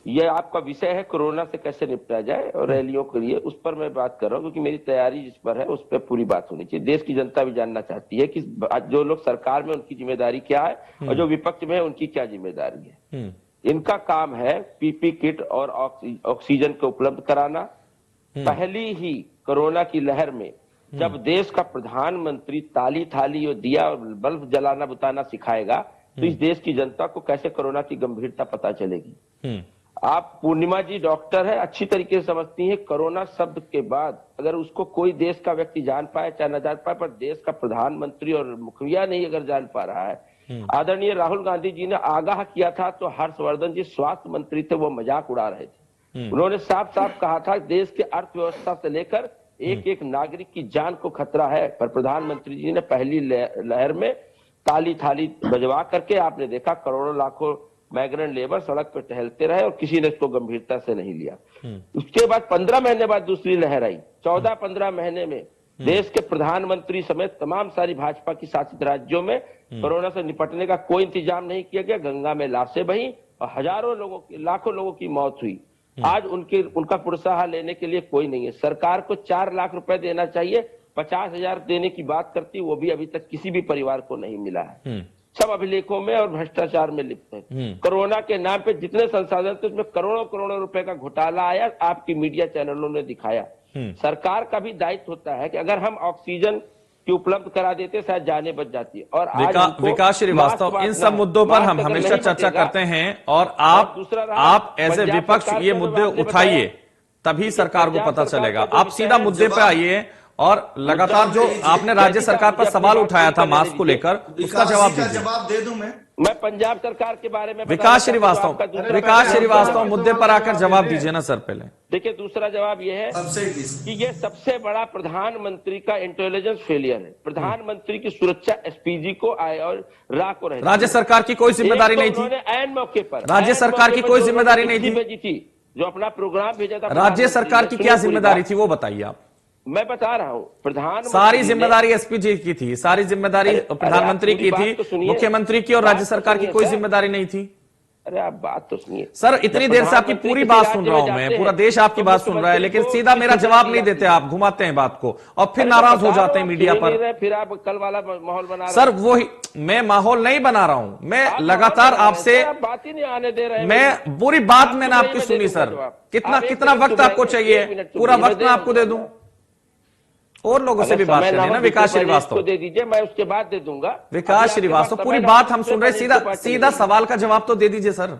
ये आपका विषय है कोरोना से कैसे निपटा जाए और रैलियों के लिए, उस पर मैं बात कर रहा हूँ क्योंकि मेरी तैयारी जिस पर है उस पर पूरी बात होनी चाहिए। देश की जनता भी जानना चाहती है कि जो लोग सरकार में उनकी जिम्मेदारी क्या है और जो विपक्ष में है उनकी क्या जिम्मेदारी है। इनका काम है पीपी किट और ऑक्सीजन को उपलब्ध कराना। पहली ही कोरोना की लहर में जब देश का प्रधानमंत्री ताली थाली और दिया और बल्ब जलाना बुताना सिखाएगा तो इस देश की जनता को कैसे कोरोना की गंभीरता पता चलेगी। आप पूर्णिमा जी डॉक्टर है, अच्छी तरीके से समझती हैं कोरोना शब्द के बाद अगर उसको कोई देश का व्यक्ति जान पाए चाहे न जान पाए, पर देश का प्रधानमंत्री और मुखिया नहीं अगर जान पा रहा है। आदरणीय राहुल गांधी जी ने आगाह किया था तो हर्षवर्धन जी स्वास्थ्य मंत्री थे, वो मजाक उड़ा रहे थे। उन्होंने साफ साफ कहा था देश की अर्थव्यवस्था से लेकर एक एक नागरिक की जान को खतरा है, पर प्रधानमंत्री जी ने पहली लहर में ताली थाली बजवा करके आपने देखा करोड़ों लाखों माइग्रेंट लेबर सड़क पर टहलते रहे और किसी ने इसको गंभीरता से नहीं लिया। उसके बाद 15 महीने बाद दूसरी लहर आई। 14-15 महीने में देश के प्रधानमंत्री समेत तमाम सारी भाजपा की शासित राज्यों में कोरोना से निपटने का कोई इंतजाम नहीं किया गया। गंगा में लाशें बही और हजारों लोगों की, लाखों लोगों की मौत हुई। आज उनका पुरसहार लेने के लिए कोई नहीं है। सरकार को 4 लाख रुपए देना चाहिए, 50,000 देने की बात करती, वो भी अभी तक किसी भी परिवार को नहीं मिला है। सब अभिलेखों में और भ्रष्टाचार में लिप्त है। कोरोना के नाम पे जितने संसाधन थे उसमें करोड़ों करोड़ों रुपए का घोटाला आया, आपकी मीडिया चैनलों ने दिखाया। सरकार का भी दायित्व होता है कि अगर हम ऑक्सीजन की उपलब्ध करा देते शायद जाने बच जाती है। और विकास श्रीवास्तव, इन सब मुद्दों पर हम हमेशा चर्चा करते हैं और आप एज ए विपक्ष ये मुद्दे उठाइए तभी सरकार को पता चलेगा। आप सीधा मुद्दे पे आइए और लगातार जो आपने राज्य सरकार पर सवाल उठाया था मास्क को लेकर, उसका जवाब विकास जी का दीजिए। जवाब दे दूं मैं पंजाब सरकार के बारे में विकास श्रीवास्तव मुद्दे पर आकर जवाब दीजिए ना सर पहले। देखिए, दूसरा जवाब यह है कि ये सबसे बड़ा प्रधानमंत्री का इंटेलिजेंस फेलियर है। प्रधानमंत्री की सुरक्षा एसपीजी को आए और रा को रहे। राज्य सरकार की कोई जिम्मेदारी नहीं थी। ऐन मौके पर राज्य सरकार की कोई जिम्मेदारी नहीं थी। भेजी थी जो अपना प्रोग्राम भेजा था। राज्य सरकार की क्या जिम्मेदारी थी वो बताइए आप। मैं बता रहा हूं, प्रधानमंत्री सारी जिम्मेदारी एसपीजी की थी, सारी जिम्मेदारी प्रधानमंत्री की थी, मुख्यमंत्री की और राज्य सरकार की कोई जिम्मेदारी नहीं थी। अरे आप बात तो सुनिए सर, इतनी देर से आपकी पूरी बात सुन रहा हूं मैं, पूरा देश आपकी बात सुन रहा है, लेकिन सीधा मेरा जवाब नहीं देते आप, घुमाते हैं बात को और फिर नाराज हो जाते हैं मीडिया पर। फिर आप कल वाला माहौल बना सर वही, मैं माहौल नहीं बना रहा हूं, मैं लगातार आपसे बात ही नहीं आने दे रहे। मैं पूरी बात मैंने आपकी सुनी सर। कितना वक्त आपको चाहिए? पूरा वक्त मैं आपको दे दूं? और लोगों से भी बात करनी है ना। विकास श्रीवास्तव को दे दीजिए, मैं उसके बाद दे दूंगा। विकास श्रीवास्तव, पूरी बात हम सुन रहे हैं, सीधा सवाल का जवाब तो दे दीजिए सर।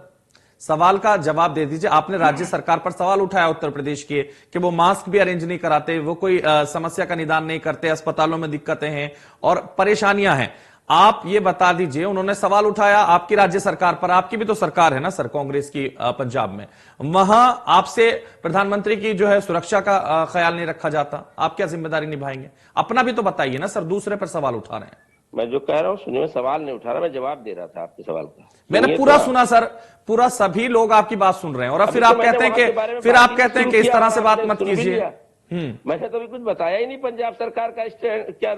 सवाल का जवाब दे दीजिए। आपने राज्य सरकार पर सवाल उठाया उत्तर प्रदेश के कि वो मास्क भी अरेंज नहीं कराते, वो कोई समस्या का निदान नहीं करते, अस्पतालों में दिक्कतें हैं और परेशानियां हैं। आप ये बता दीजिए, उन्होंने सवाल उठाया आपकी राज्य सरकार पर, आपकी भी तो सरकार है ना सर, कांग्रेस की पंजाब में, वहां आपसे प्रधानमंत्री की जो है सुरक्षा का ख्याल नहीं रखा जाता, आप क्या जिम्मेदारी निभाएंगे? अपना भी तो बताइए ना सर, दूसरे पर सवाल उठा रहे हैं। मैं जो कह रहा हूं सुनिए, मैं सवाल नहीं उठा रहा, मैं जवाब दे रहा था आपके सवाल का। मैंने पूरा सुना सर, पूरा सभी लोग आपकी बात सुन रहे हैं और फिर आप कहते हैं कि इस तरह से बात मत कीजिए। मैंने तो अभी कुछ बताया ही नहीं। पंजाब सरकार का स्टैंड क्या,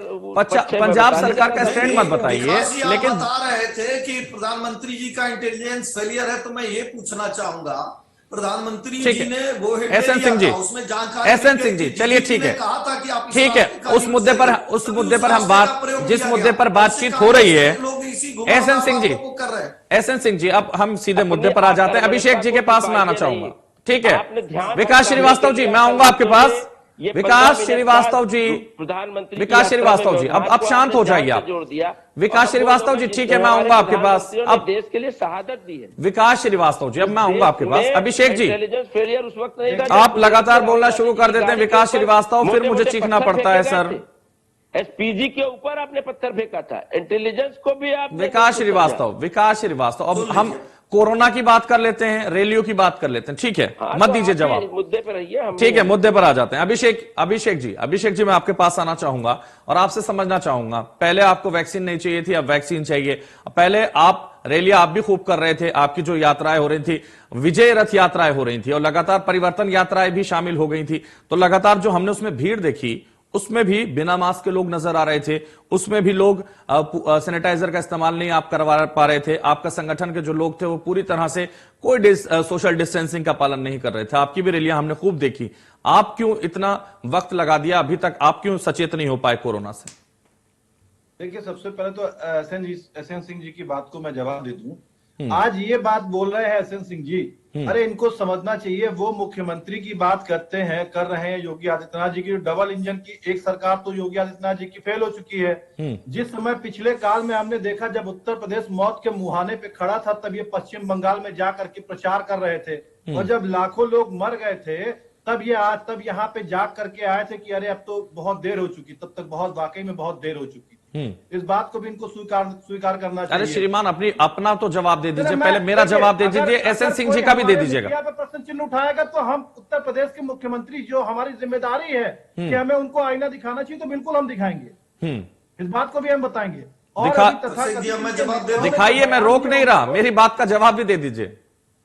पंजाब सरकार का स्टैंड मत बताइए, लेकिन बता रहे थे कि प्रधानमंत्री जी का इंटेलिजेंस फेलियर है, तो मैं ये पूछना चाहूंगा, प्रधानमंत्री जी ने वो एसएन सिंह जी, एसएन सिंह जी, चलिए ठीक है, ठीक है, उस मुद्दे पर हम बात, जिस मुद्दे पर बातचीत हो रही है, एसएन सिंह जी, एसएन सिंह जी, अब हम सीधे मुद्दे पर आ जाते हैं। अभिषेक जी के पास मैं आना चाहूंगा, ठीक है। विकास श्रीवास्तव जी, मैं आऊंगा आपके पास। विकास श्रीवास्तव जी, प्रधानमंत्री विकास श्रीवास्तव जी, अब शांत हो जाइए आप। विकास श्रीवास्तव जी, ठीक है, मैं आऊंगा आपके पास। अब देश के लिए शहादत दी है विकास श्रीवास्तव जी, अब मैं आऊंगा आपके पास। अभिषेक जी, इंटेलिजेंस फेलियर उस वक्त नहीं था, आप लगातार बोलना शुरू कर देते हैं विकास श्रीवास्तव, फिर मुझे चीखना पड़ता है सर। एसपीजी के ऊपर आपने पत्थर फेंका था, इंटेलिजेंस को भी आप। विकास श्रीवास्तव, अब हम कोरोना की बात कर लेते हैं, रैलियों की बात कर लेते हैं, ठीक है, मत दीजिए जवाब, मुद्दे पर रहिए। ठीक है, मुद्दे पर आ जाते हैं। अभिषेक जी, मैं आपके पास आना चाहूंगा और आपसे समझना चाहूंगा, पहले आपको वैक्सीन नहीं चाहिए थी, अब वैक्सीन चाहिए। पहले आप रैलियां आप भी खूब कर रहे थे, आपकी जो यात्राएं हो रही थी, विजय रथ यात्राएं हो रही थी और लगातार परिवर्तन यात्राएं भी शामिल हो गई थी, तो लगातार जो हमने उसमें भीड़ देखी, उसमें भी बिना मास्क के लोग नजर आ रहे थे, उसमें भी लोग सैनिटाइजर का इस्तेमाल नहीं आप करवा पा रहे थे। आपका संगठन के जो लोग थे वो पूरी तरह से कोई सोशल डिस्टेंसिंग का पालन नहीं कर रहे थे। आपकी भी रैलियां हमने खूब देखी। आप क्यों इतना वक्त लगा दिया अभी तक, आप क्यों सचेत नहीं हो पाए कोरोना से? देखिए, सबसे पहले तो एसएन सिंह जी की बात को मैं जवाब दे दूं। आज ये बात बोल रहे हैं एसएन सिंह जी, अरे इनको समझना चाहिए, वो मुख्यमंत्री की बात कर रहे हैं योगी आदित्यनाथ जी की। डबल इंजन की एक सरकार तो योगी आदित्यनाथ जी की फेल हो चुकी है। जिस समय पिछले काल में हमने देखा, जब उत्तर प्रदेश मौत के मुहाने पे खड़ा था, तब ये पश्चिम बंगाल में जाकर के प्रचार कर रहे थे, और जब लाखों लोग मर गए थे, तब यहाँ पे जाग करके आए थे कि अरे अब तो बहुत देर हो चुकी, तब तक वाकई में बहुत देर हो चुकी। इस बात को भी इनको स्वीकार करना चाहिए। अरे श्रीमान, अपना तो जवाब दे दीजिए, पहले मेरा जवाब दे दीजिए, एसएन सिंह जी का भी दे दीजिएगा। प्रश्न चिन्ह उठाएगा तो हम उत्तर प्रदेश के मुख्यमंत्री, जो हमारी जिम्मेदारी है कि हमें उनको आईना दिखाना चाहिए, तो बिल्कुल हम दिखाएंगे, इस बात को भी हम बताएंगे। और दिखाइए, मैं रोक नहीं रहा, मेरी बात का जवाब भी दे दीजिए।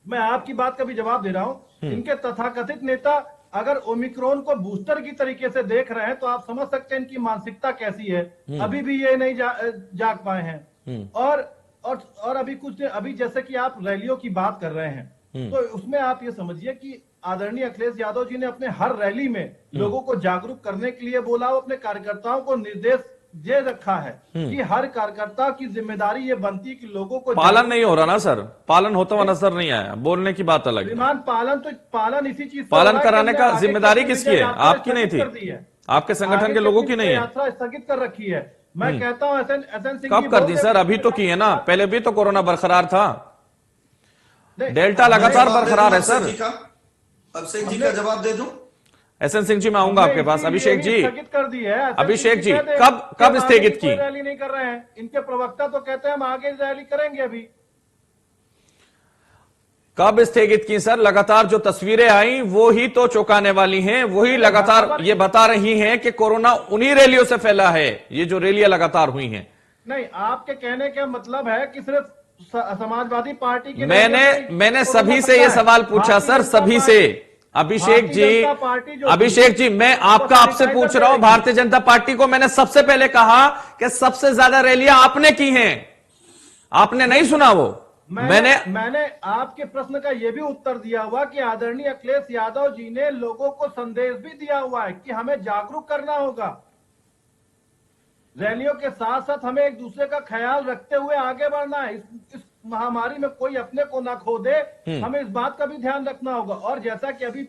मैं आपकी बात का भी जवाब दे रहा हूं। इनके तथाकथित नेता अगर ओमिक्रॉन को बूस्टर की तरीके से देख रहे हैं, तो आप समझ सकते हैं इनकी मानसिकता कैसी है। अभी भी ये नहीं जाग पाए हैं। और अभी जैसे कि आप रैलियों की बात कर रहे हैं, तो उसमें आप ये समझिए कि आदरणीय अखिलेश यादव जी ने अपने हर रैली में लोगों को जागरूक करने के लिए बोला, वो अपने कार्यकर्ताओं को निर्देश ये रखा है कि हर कार्यकर्ता की जिम्मेदारी ये बनती है कि लोगों को पालन नहीं हो रहा ना सर, पालन होता हुआ नजर नहीं आया, बोलने की बात अलग है। पालन इसी चीज, पालन कराने का जिम्मेदारी किसकी है? आपकी नहीं थी, आपके संगठन के लोगों की नहीं है। यात्रा स्थगित कर रखी है। मैं कहता हूं एसएन सिंह कब कर दी सर? अभी तो की है ना, पहले भी तो कोरोना बरकरार था, डेल्टा लगातार बरकरार है सर। अभिषेक जी का जवाब दे दूं? एसएन सिंह जी मैं आऊंगा आपके पास। अभिषेक जी स्थगित कर दी है। अभिषेक जी कब स्थगित की? रैली नहीं कर रहे हैं, इनके प्रवक्ता तो कहते हैं हम आगे रैली करेंगे। अभी कब स्थगित की सर? लगातार जो तस्वीरें आई वो ही तो चौंकाने वाली हैं, वही लगातार ये बता रही हैं कि कोरोना उन्हीं रैलियों से फैला है। ये जो रैलियां लगातार हुई हैं, नहीं, आपके कहने का मतलब है कि सिर्फ समाजवादी पार्टी के मैंने सभी से ये सवाल पूछा सर, सभी से। अभिषेक जी मैं आपसे पूछ रहा हूं, भारतीय जनता पार्टी को मैंने सबसे पहले कहा कि सबसे ज्यादा रैलियां आपने की हैं, आपने नहीं सुना वो। मैंने आपके प्रश्न का यह भी उत्तर दिया हुआ कि आदरणीय अखिलेश यादव जी ने लोगों को संदेश भी दिया हुआ है कि हमें जागरूक करना होगा, रैलियों के साथ साथ हमें एक दूसरे का ख्याल रखते हुए आगे बढ़ना है। इस महामारी में कोई अपने को ना खो दे, हमें इस बात का भी ध्यान रखना होगा। और जैसा कि अभी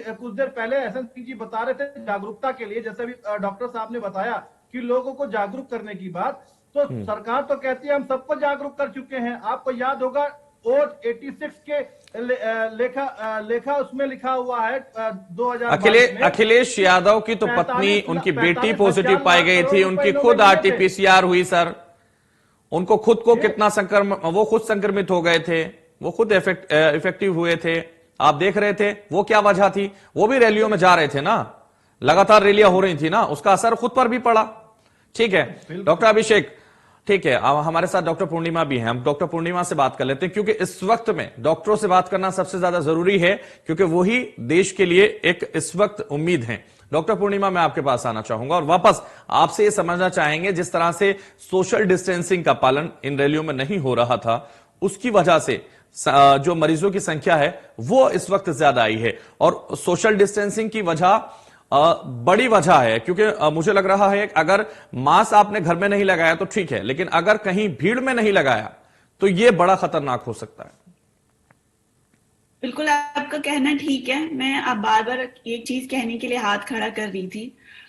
कुछ देर पहले एसएन सिंह जी बता रहे थे जागरूकता के लिए, जैसे अभी डॉक्टर साहब ने बताया कि लोगों को जागरूक करने की बात, तो सरकार तो कहती है हम सबको जागरूक कर चुके हैं। आपको याद होगा वोट 86 के लेखा उसमें लिखा हुआ है 2000 अखिलेश यादव की तो पत्नी, उनकी बेटी पॉजिटिव पाई गई थी, उनकी खुद आरटीपीसीआर हुई सर, उनको खुद को कितना वो खुद संक्रमित हो गए थे, वो खुद इफेक्टिव हुए थे, आप देख रहे थे। वो क्या वजह थी? वो भी रैलियों में जा रहे थे ना, लगातार रैलियां हो रही थी ना, उसका असर खुद पर भी पड़ा। ठीक है डॉक्टर अभिषेक, ठीक है, अब हमारे साथ डॉक्टर पूर्णिमा भी हैं, हम डॉक्टर पूर्णिमा से बात कर लेते हैं, क्योंकि इस वक्त में डॉक्टरों से बात करना सबसे ज्यादा जरूरी है, क्योंकि वही देश के लिए एक इस वक्त उम्मीद है। डॉक्टर पूर्णिमा मैं आपके पास आना चाहूंगा और वापस आपसे ये समझना चाहेंगे, जिस तरह से सोशल डिस्टेंसिंग का पालन इन रैलियों में नहीं हो रहा था, उसकी वजह से जो मरीजों की संख्या है वो इस वक्त ज्यादा आई है। और सोशल डिस्टेंसिंग की वजह बड़ी वजह है, क्योंकि मुझे लग रहा है अगर मास्क आपने घर में नहीं लगाया तो ठीक है, लेकिन अगर कहीं भीड़ में नहीं लगाया तो यह बड़ा खतरनाक हो सकता है। बिल्कुल आपका कहना ठीक है। मैं अब बार बार एक चीज कहने के लिए हाथ खड़ा कर रही थी,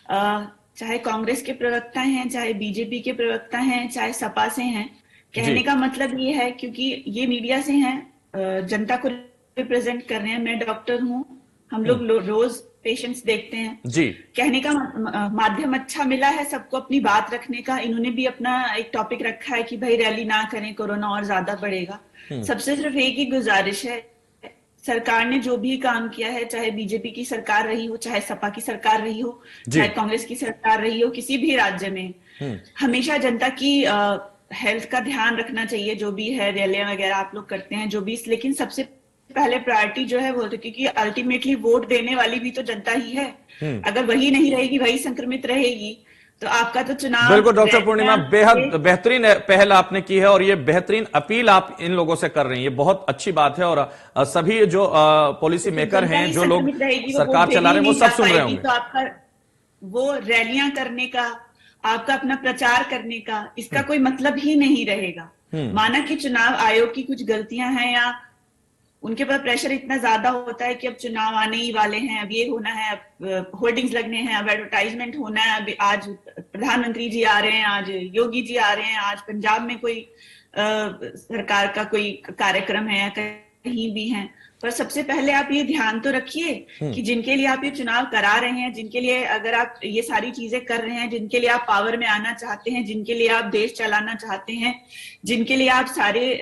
चाहे कांग्रेस के प्रवक्ता हैं, चाहे बीजेपी के प्रवक्ता हैं, चाहे सपा से हैं, कहने का मतलब ये है, क्योंकि ये मीडिया से हैं, जनता को रिप्रेजेंट कर रहे हैं। मैं डॉक्टर हूं, हम लोग रोज पेशेंट्स देखते हैं जी। कहने का माध्यम अच्छा मिला है सबको अपनी बात रखने का। इन्होंने भी अपना एक टॉपिक रखा है कि भाई रैली ना करें, कोरोना और ज्यादा बढ़ेगा। सबसे सिर्फ एक ही गुजारिश है, सरकार ने जो भी काम किया है, चाहे बीजेपी की सरकार रही हो, चाहे सपा की सरकार रही हो, चाहे कांग्रेस की सरकार रही हो, किसी भी राज्य में हमेशा जनता की हेल्थ का ध्यान रखना चाहिए। जो भी है रैलियां वगैरह आप लोग करते हैं जो भी, लेकिन सबसे पहले प्रायोरिटी जो है वो, तो क्योंकि अल्टीमेटली वोट देने वाली भी तो जनता ही है। अगर वही नहीं रहेगी, वही संक्रमित रहेगी, तो आपका तो चुनाव। बिल्कुल डॉक्टर पूर्णिमा, बेहद बेहतरीन पहल आपने की है और ये बेहतरीन अपील आप इन लोगों से कर रही हैं, ये बहुत अच्छी बात है। और सभी जो पॉलिसी मेकर हैं, जो लोग सरकार चला रहे हैं, वो सब सुन रहे होंगे। तो आपका वो रैलियां करने का, आपका अपना प्रचार करने का, इसका कोई मतलब ही नहीं रहेगा। माना कि चुनाव आयोग की कुछ गलतियां हैं या उनके पास प्रेशर इतना ज्यादा होता है कि अब चुनाव आने ही वाले हैं, अब ये होना है, अब होर्डिंग्स लगने हैं, अब एडवर्टाइजमेंट होना है, अब आज प्रधानमंत्री जी आ रहे हैं, आज योगी जी आ रहे हैं, आज पंजाब में कोई सरकार का कोई कार्यक्रम है या कहीं भी है। पर सबसे पहले आप ये ध्यान तो रखिए कि जिनके लिए आप ये चुनाव करा रहे हैं, जिनके लिए अगर आप ये सारी चीजें कर रहे हैं, जिनके लिए आप पावर में आना चाहते हैं, जिनके लिए आप देश चलाना चाहते हैं, जिनके लिए आप सारे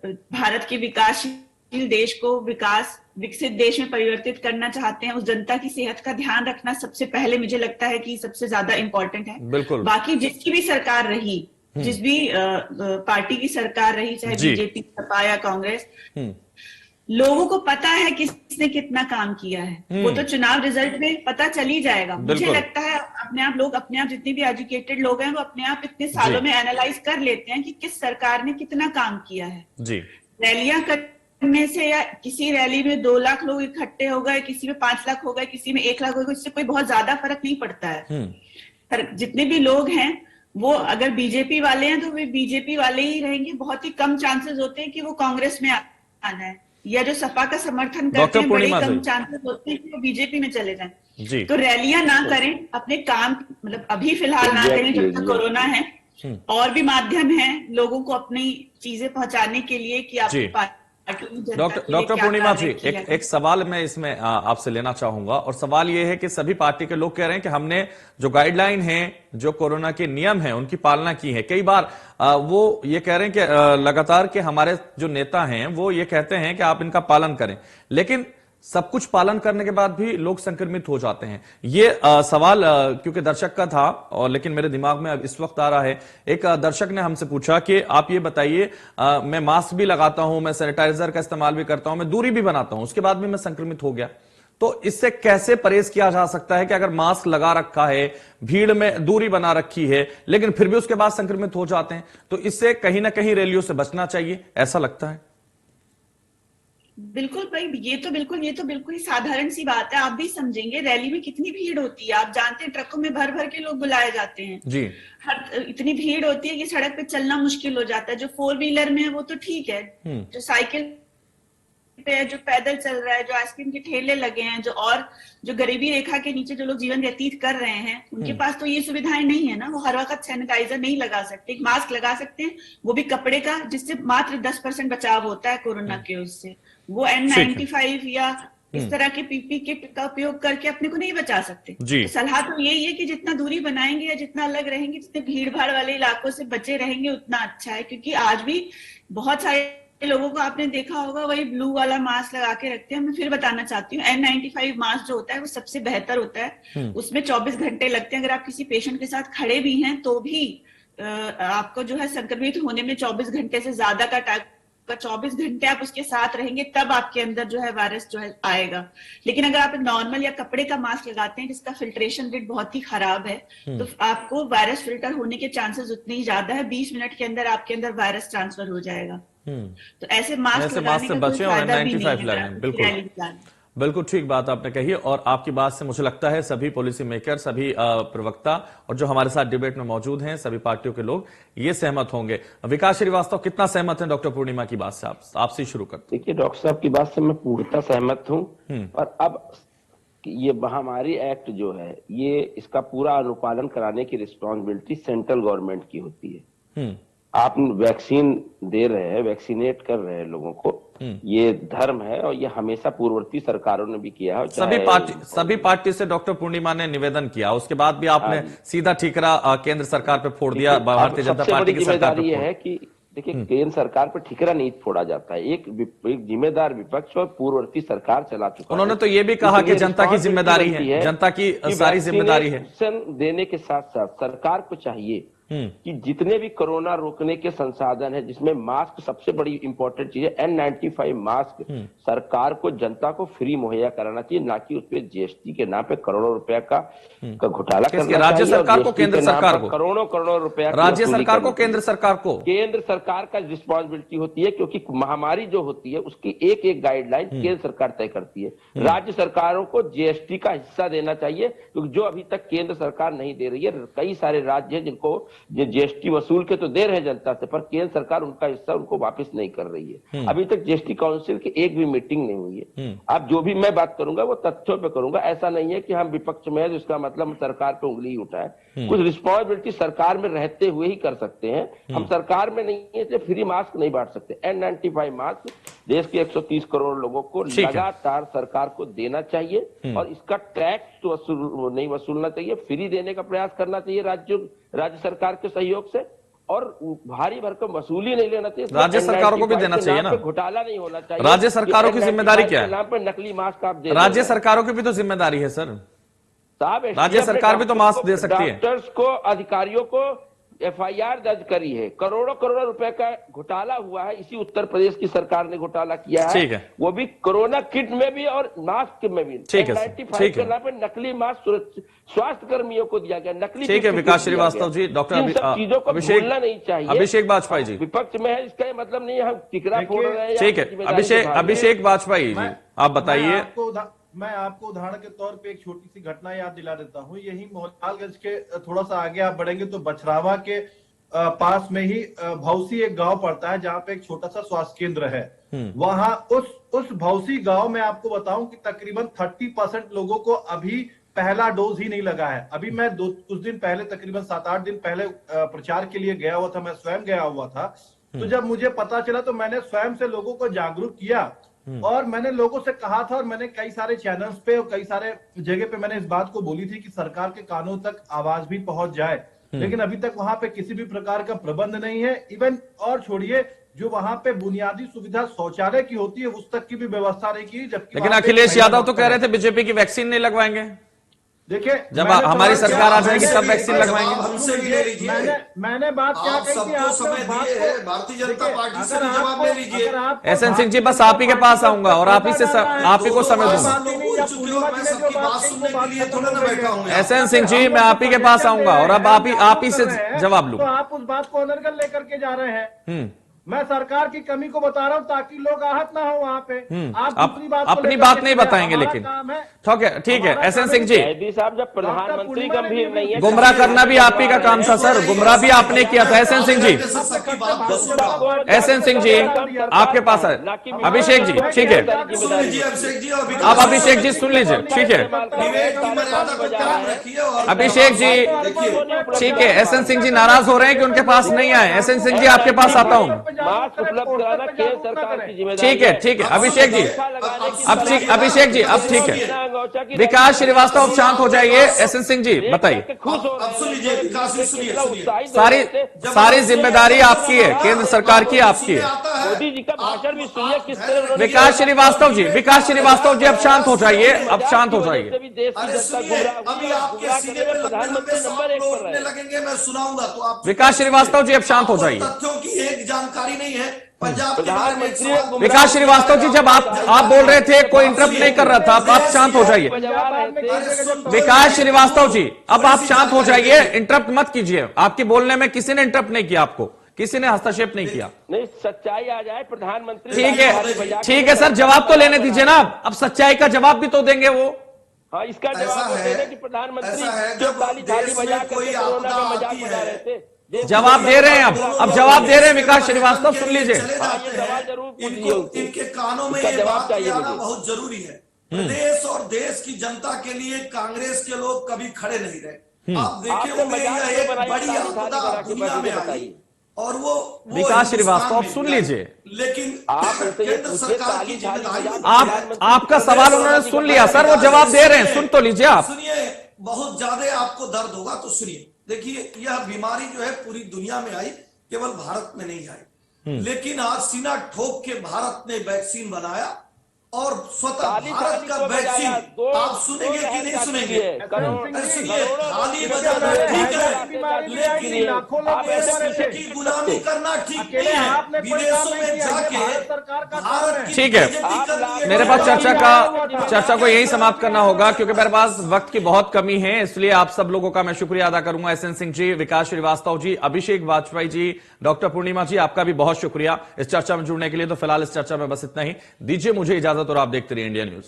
भारत के विकासशील देश को विकसित देश में परिवर्तित करना चाहते हैं, उस जनता की सेहत का ध्यान रखना सबसे पहले मुझे लगता है कि सबसे ज्यादा इंपॉर्टेंट है। बिल्कुल। बाकी जिसकी भी सरकार रही, जिस भी पार्टी की सरकार रही, चाहे बीजेपी, सपा या कांग्रेस, लोगों को पता है किसने कितना काम किया है, वो तो चुनाव रिजल्ट में पता चल ही जाएगा। मुझे लगता है अपने आप जितने भी एजुकेटेड लोग हैं वो अपने आप इतने सालों में एनालाइज कर लेते हैं कि किस सरकार ने कितना काम किया है। जी। रैलियां करने से या किसी रैली में 2 लाख लोग इकट्ठे हो गए, किसी में 5 लाख हो गए, किसी में 1 लाख हो गए, इससे कोई बहुत ज्यादा फर्क नहीं पड़ता है। जितने भी लोग हैं वो अगर बीजेपी वाले हैं तो वे बीजेपी वाले ही रहेंगे। बहुत ही कम चांसेस होते हैं कि वो कांग्रेस में आना है, या जो सपा का समर्थन करते हैं बड़े कम चांसेस होते हैं कि वो बीजेपी में चले जाएं। तो रैलियां ना करें, अपने काम मतलब अभी फिलहाल ना करें जब तक कोरोना है। और भी माध्यम है लोगों को अपनी चीजें पहुंचाने के लिए कि आपकी डॉक्टर पूर्णिमा जी, एक सवाल मैं इसमें आपसे लेना चाहूंगा, और सवाल ये है कि सभी पार्टी के लोग कह रहे हैं कि हमने जो गाइडलाइन है, जो कोरोना के नियम हैं, उनकी पालना की है। कई बार वो ये कह रहे हैं कि लगातार के हमारे जो नेता हैं वो ये कहते हैं कि आप इनका पालन करें, लेकिन सब कुछ पालन करने के बाद भी लोग संक्रमित हो जाते हैं। ये सवाल क्योंकि दर्शक का था, और लेकिन मेरे दिमाग में अब इस वक्त आ रहा है। एक दर्शक ने हमसे पूछा कि आप ये बताइए, मैं मास्क भी लगाता हूं, मैं सैनिटाइजर का इस्तेमाल भी करता हूं, मैं दूरी भी बनाता हूं, उसके बाद भी मैं संक्रमित हो गया, तो इससे कैसे परहेज किया जा सकता है कि अगर मास्क लगा रखा है, भीड़ में दूरी बना रखी है, लेकिन फिर भी उसके बाद संक्रमित हो जाते हैं, तो इससे कहीं ना कहीं रैलियों से बचना चाहिए, ऐसा लगता है? बिल्कुल भाई, ये तो बिल्कुल ही साधारण सी बात है। आप भी समझेंगे, रैली में कितनी भीड़ होती है, आप जानते हैं, ट्रकों में भर भर के लोग बुलाए जाते हैं जी। इतनी भीड़ होती है कि सड़क पे चलना मुश्किल हो जाता है। जो 4 व्हीलर में है वो तो ठीक है, जो साइकिल पे है, जो पैदल चल रहा है, जो आइसक्रीम के ठेले लगे हैं, जो गरीबी रेखा के नीचे जो लोग जीवन व्यतीत कर रहे हैं, उनके पास तो ये सुविधाएं नहीं है ना। वो हर वक्त सैनिटाइजर नहीं लगा सकते, एक मास्क लगा सकते हैं, वो भी कपड़े का, जिससे मात्र 10% बचाव होता है कोरोना के उससे। वो N95 या इस तरह के पीपी किट का उपयोग करके अपने को नहीं बचा सकते। जी। तो सलाह तो यही है कि जितना दूरी बनाएंगे या जितना अलग रहेंगे, जितने भीड़ भाड़ वाले इलाकों से बचे रहेंगे, उतना अच्छा है। क्योंकि आज भी बहुत सारे लोगों को आपने देखा होगा वही ब्लू वाला मास्क लगा के रखते हैं। मैं फिर बताना चाहती हूँ, N95 मास्क जो होता है वो सबसे बेहतर होता है। उसमें 24 घंटे लगते हैं। अगर आप किसी पेशेंट के साथ खड़े भी हैं तो भी आपको जो है संक्रमित होने में 24 घंटे से ज्यादा का टाइम, 24 घंटे आप उसके साथ रहेंगे तब आपके अंदर जो है वायरस जो है आएगा। लेकिन अगर आप नॉर्मल या कपड़े का मास्क लगाते हैं जिसका फिल्ट्रेशन रेट बहुत ही खराब है, तो आपको वायरस फिल्टर होने के चांसेस उतने ही ज्यादा है। 20 मिनट के अंदर आपके अंदर वायरस ट्रांसफर हो जाएगा। तो ऐसे मास्क लगाने का कोई फायदा भी नहीं है। बिल्कुल बिल्कुल ठीक बात आपने कही, और आपकी बात से मुझे लगता है सभी पॉलिसी मेकर, सभी प्रवक्ता और जो हमारे साथ डिबेट में मौजूद हैं, सभी पार्टियों के लोग ये सहमत होंगे। विकास श्रीवास्तव कितना सहमत हैं डॉक्टर पूर्णिमा की बात से? आपसे शुरू करते हैं। देखिए, डॉक्टर साहब की बात से मैं पूर्णतः सहमत हूँ। और अब ये महामारी एक्ट जो है, ये इसका पूरा अनुपालन कराने की रिस्पॉन्सिबिलिटी सेंट्रल गवर्नमेंट की होती है। आप वैक्सीन दे रहे हैं, वैक्सीनेट कर रहे हैं लोगों को, ये धर्म है और ये हमेशा पूर्ववर्ती सरकारों ने भी किया है। सभी पार्टी से डॉक्टर पूर्णिमा ने निवेदन किया, उसके बाद भी आपने सीधा ठीकरा केंद्र सरकार पे फोड़ दिया। भारतीय जनता पार्टी की जिम्मेदारी है कि देखिए, केंद्र सरकार पर ठीकरा नहीं फोड़ा जाता है। एक जिम्मेदार विपक्ष और पूर्ववर्ती सरकार चला चुका है। उन्होंने तो ये भी कहा कि जनता की जिम्मेदारी है, जनता की सारी जिम्मेदारी है। देने के साथ साथ सरकार को चाहिए कि जितने भी कोरोना रोकने के संसाधन है, जिसमें मास्क सबसे बड़ी इंपॉर्टेंट चीज है, N95 मास्क सरकार को, जनता को फ्री मुहैया कराना चाहिए, ना कि उसपे जीएसटी के नाम पे करोड़ों रुपया का घोटाला करना चाहिए। राज्य सरकार को, केंद्र सरकार को, करोड़ों रुपया, राज्य सरकार को, केंद्र सरकार को, केंद्र सरकार का रिस्पॉन्सिबिलिटी होती है, क्योंकि महामारी जो होती है उसकी एक एक गाइडलाइन केंद्र सरकार तय करती है। राज्य सरकारों को जीएसटी का हिस्सा देना चाहिए, क्योंकि जो अभी तक केंद्र सरकार नहीं दे रही है। कई सारे राज्य हैं जिनको जीएसटी वसूल के तो दे रहे हैं जनता से, पर केंद्र सरकार उनका हिस्सा उनको वापस नहीं कर रही है। अभी तक जीएसटी काउंसिल की एक भी मीटिंग नहीं हुई है। अब जो भी मैं बात करूंगा वो तथ्यों पे करूंगा। ऐसा नहीं है कि हम विपक्ष में है तो इसका मतलब सरकार पे उंगली ही उठाए। कुछ रिस्पॉन्सिबिलिटी सरकार में रहते हुए ही कर सकते हैं। हम सरकार में नहीं है इसलिए फ्री मास्क नहीं बांट सकते। N95 मास्क देश के 130 करोड़ लोगों को लगातार सरकार को देना चाहिए, और इसका टैक्स तो नहीं वसूलना चाहिए, फ्री देने का प्रयास करना चाहिए राज्य सरकार के सहयोग से, और भारी भरकम वसूली नहीं लेना चाहिए। राज्य सरकारों को भी देना चाहिए ना, घोटाला नहीं होना चाहिए। राज्य सरकारों की जिम्मेदारी क्या है? नाम पर नकली मास्क आप दे, राज्य सरकारों की भी तो जिम्मेदारी है सर। राज्य सरकार भी तो मास्क दे सकती है। डॉक्टर्स को, अधिकारियों को FIR दर्ज करी है। करोड़ों रुपए का घोटाला हुआ है। इसी उत्तर प्रदेश की सरकार ने घोटाला किया है। ठीक है, वो भी कोरोना किट में भी और मास्क में भी। ठीक है, N95 के नाम पे नकली मास्क स्वास्थ्य कर्मियों को दिया गया, नकली। ठीक है विकास श्रीवास्तव जी, डॉक्टर चीजों को भूलना नहीं चाहिए। अभिषेक बाजपेयी जी विपक्ष में है, इसका मतलब नहीं है हम टिकरा फोड़ रहे हैं। ठीक है, अभिषेक बाजपेयी जी आप बताइए। मैं आपको उदाहरण के तौर पे एक छोटी सी घटना याद दिला देता हूँ। यही मोहनलालगंज के थोड़ा सा आगे आप बढ़ेंगे तो बछरावा के पास में ही भौसी एक गांव पड़ता है, जहाँ पे एक छोटा सा स्वास्थ्य केंद्र है। वहां उस भौसी गांव में आपको बताऊं कि तकरीबन 30% लोगों को अभी पहला डोज ही नहीं लगा है। अभी मैं कुछ दिन पहले, तकरीबन 7-8 दिन पहले प्रचार के लिए गया हुआ था, मैं स्वयं गया हुआ था। तो जब मुझे पता चला तो मैंने स्वयं से लोगों को जागरूक किया और मैंने लोगों से कहा था और मैंने कई सारे चैनल्स पे और कई सारे जगह पे मैंने इस बात को बोली थी कि सरकार के कानों तक आवाज भी पहुंच जाए, लेकिन अभी तक वहां पे किसी भी प्रकार का प्रबंध नहीं है। इवन और छोड़िए, जो वहां पे बुनियादी सुविधा शौचालय की होती है उस तक की भी व्यवस्था नहीं की। जबकि लेकिन अखिलेश यादव तो कह रहे थे बीजेपी की वैक्सीन नहीं लगवाएंगे। देखिए, जब हमारी सरकार आ जाएगी तब वैक्सीन लगवाएंगे। हमसे भी ले लीजिए। मैंने बात क्या आप कही थी, सबको समय दिए हैं, भारतीय जनता पार्टी से भी जवाब ले लीजिए। एसएन सिंह जी, बस आप ही के पास आऊंगा और आप ही को समय दूंगा। बोल चुके हो, मैं सबकी बात सुनने के लिए थोड़ा ना बैठा हूं। एसएन सिंह जी, मैं आप ही के पास आऊंगा और अब आप ही से जवाब लूं। तो आप उस बात को अनर्गल लेकर के जा रहे हैं। मैं सरकार की कमी को बता रहा हूं ताकि लोग आहत ना हो वहां पे। आप अपनी बात नहीं बताएंगे, लेकिन ठीक है एसएन सिंह जी, साहब जब प्रधानमंत्री गंभीर नहीं है, गुमराह करना भी आप ही का काम था सर, गुमराह भी आपने किया था। एसएन सिंह जी, एसएन सिंह जी आपके पास है। अभिषेक जी, ठीक है, अब अभिषेक जी सुन लीजिए, ठीक है अभिषेक जी, ठीक है। एसएन सिंह जी नाराज हो रहे हैं कि उनके पास नहीं आए। एसएन सिंह जी आपके पास आता हूं। मास्क उपलब्ध कराना केंद्र सरकार की जिम्मेदारी ठीक है अभिषेक जी, अभिषेक जी अब ठीक है। विकास श्रीवास्तव अब शांत हो जाइए। एसएन सिंह जी बताइए। अब सुन लीजिए, विकास जी सुनिए। सारी जिम्मेदारी आपकी है, केंद्र सरकार की आपकी है। मोदी जी का भाषण भी सुनिए किस तरह। विकास श्रीवास्तव जी अब शांत हो जाइए, अब शांत हो जाइए। अरे सुनिए, अभी आपके सीने पे लंबे सवाल उठने लगेंगे, मैं सुनाऊंगा तो आप। विकास श्रीवास्तव जी अब शांत हो जाइए। तथ्यों की एक जानकारी नहीं है पंजाब के बारे में एक सवाल। विकास श्रीवास्तव जी, जब आप बोल रहे थे कोई इंटरप्ट नहीं कर रहा था, अब आप शांत हो जाइए। विकास श्रीवास्तव जी अब आप शांत हो जाइए, इंटरप्ट मत कीजिए। आपके बोलने में किसी ने इंटरप्ट नहीं किया, आपको किसी ने हस्तक्षेप नहीं किया। नहीं, सच्चाई आ जाए प्रधानमंत्री। ठीक है सर, जवाब तो लेने दीजिए ना। अब सच्चाई का जवाब भी तो देंगे वो। हाँ, इसका जवाब देने की प्रधानमंत्री जो ताली बजा करके कोरोना का मजाक बना रहे थे। जवाब दे रहे हैं, अब जवाब दे रहे हैं विकास श्रीवास्तव, सुन लीजिए। इनके कानों में ये बात आना बहुत जरूरी है। प्रदेश और देश की जनता के लिए कांग्रेस के लोग कभी खड़े नहीं रहे। आप देखिए, यह एक बड़ी आपदा दुनिया में आई और वो विकास श्रीवास्तव सुन लीजिए। लेकिन केंद्र सरकार की जिम्मेदारी, आपका सवाल उन्होंने सुन लिया सर, वो जवाब दे रहे हैं, सुन तो लीजिए आप। सुनिए, बहुत ज्यादा आपको दर्द होगा तो सुनिए। देखिए, यह बीमारी जो है पूरी दुनिया में आई, केवल भारत में नहीं आई। लेकिन आज सीना ठोक के भारत ने वैक्सीन बनाया और स्वतः भारत का वैक्सीन। आप सुनेंगे कि नहीं सुनेंगे? सुनिए, थाली बजाना ठीक है, लेकिन आप की गुलामी करना ठीक नहीं है। विदेशों में जाके भारत की ठीक है, मेरे पास चर्चा को यही समाप्त करना होगा क्योंकि मेरे पास वक्त की बहुत कमी है। इसलिए आप सब लोगों का मैं शुक्रिया अदा करूंगा। एसएन सिंह जी, विकास श्रीवास्तव जी, अभिषेक वाजपेयी जी, डॉक्टर पूर्णिमा जी, आपका भी बहुत शुक्रिया इस चर्चा में जुड़ने के लिए। तो फिलहाल इस चर्चा में बस इतना ही। दीजिए मुझे इजाजत और आप देखते रहिए इंडिया न्यूज।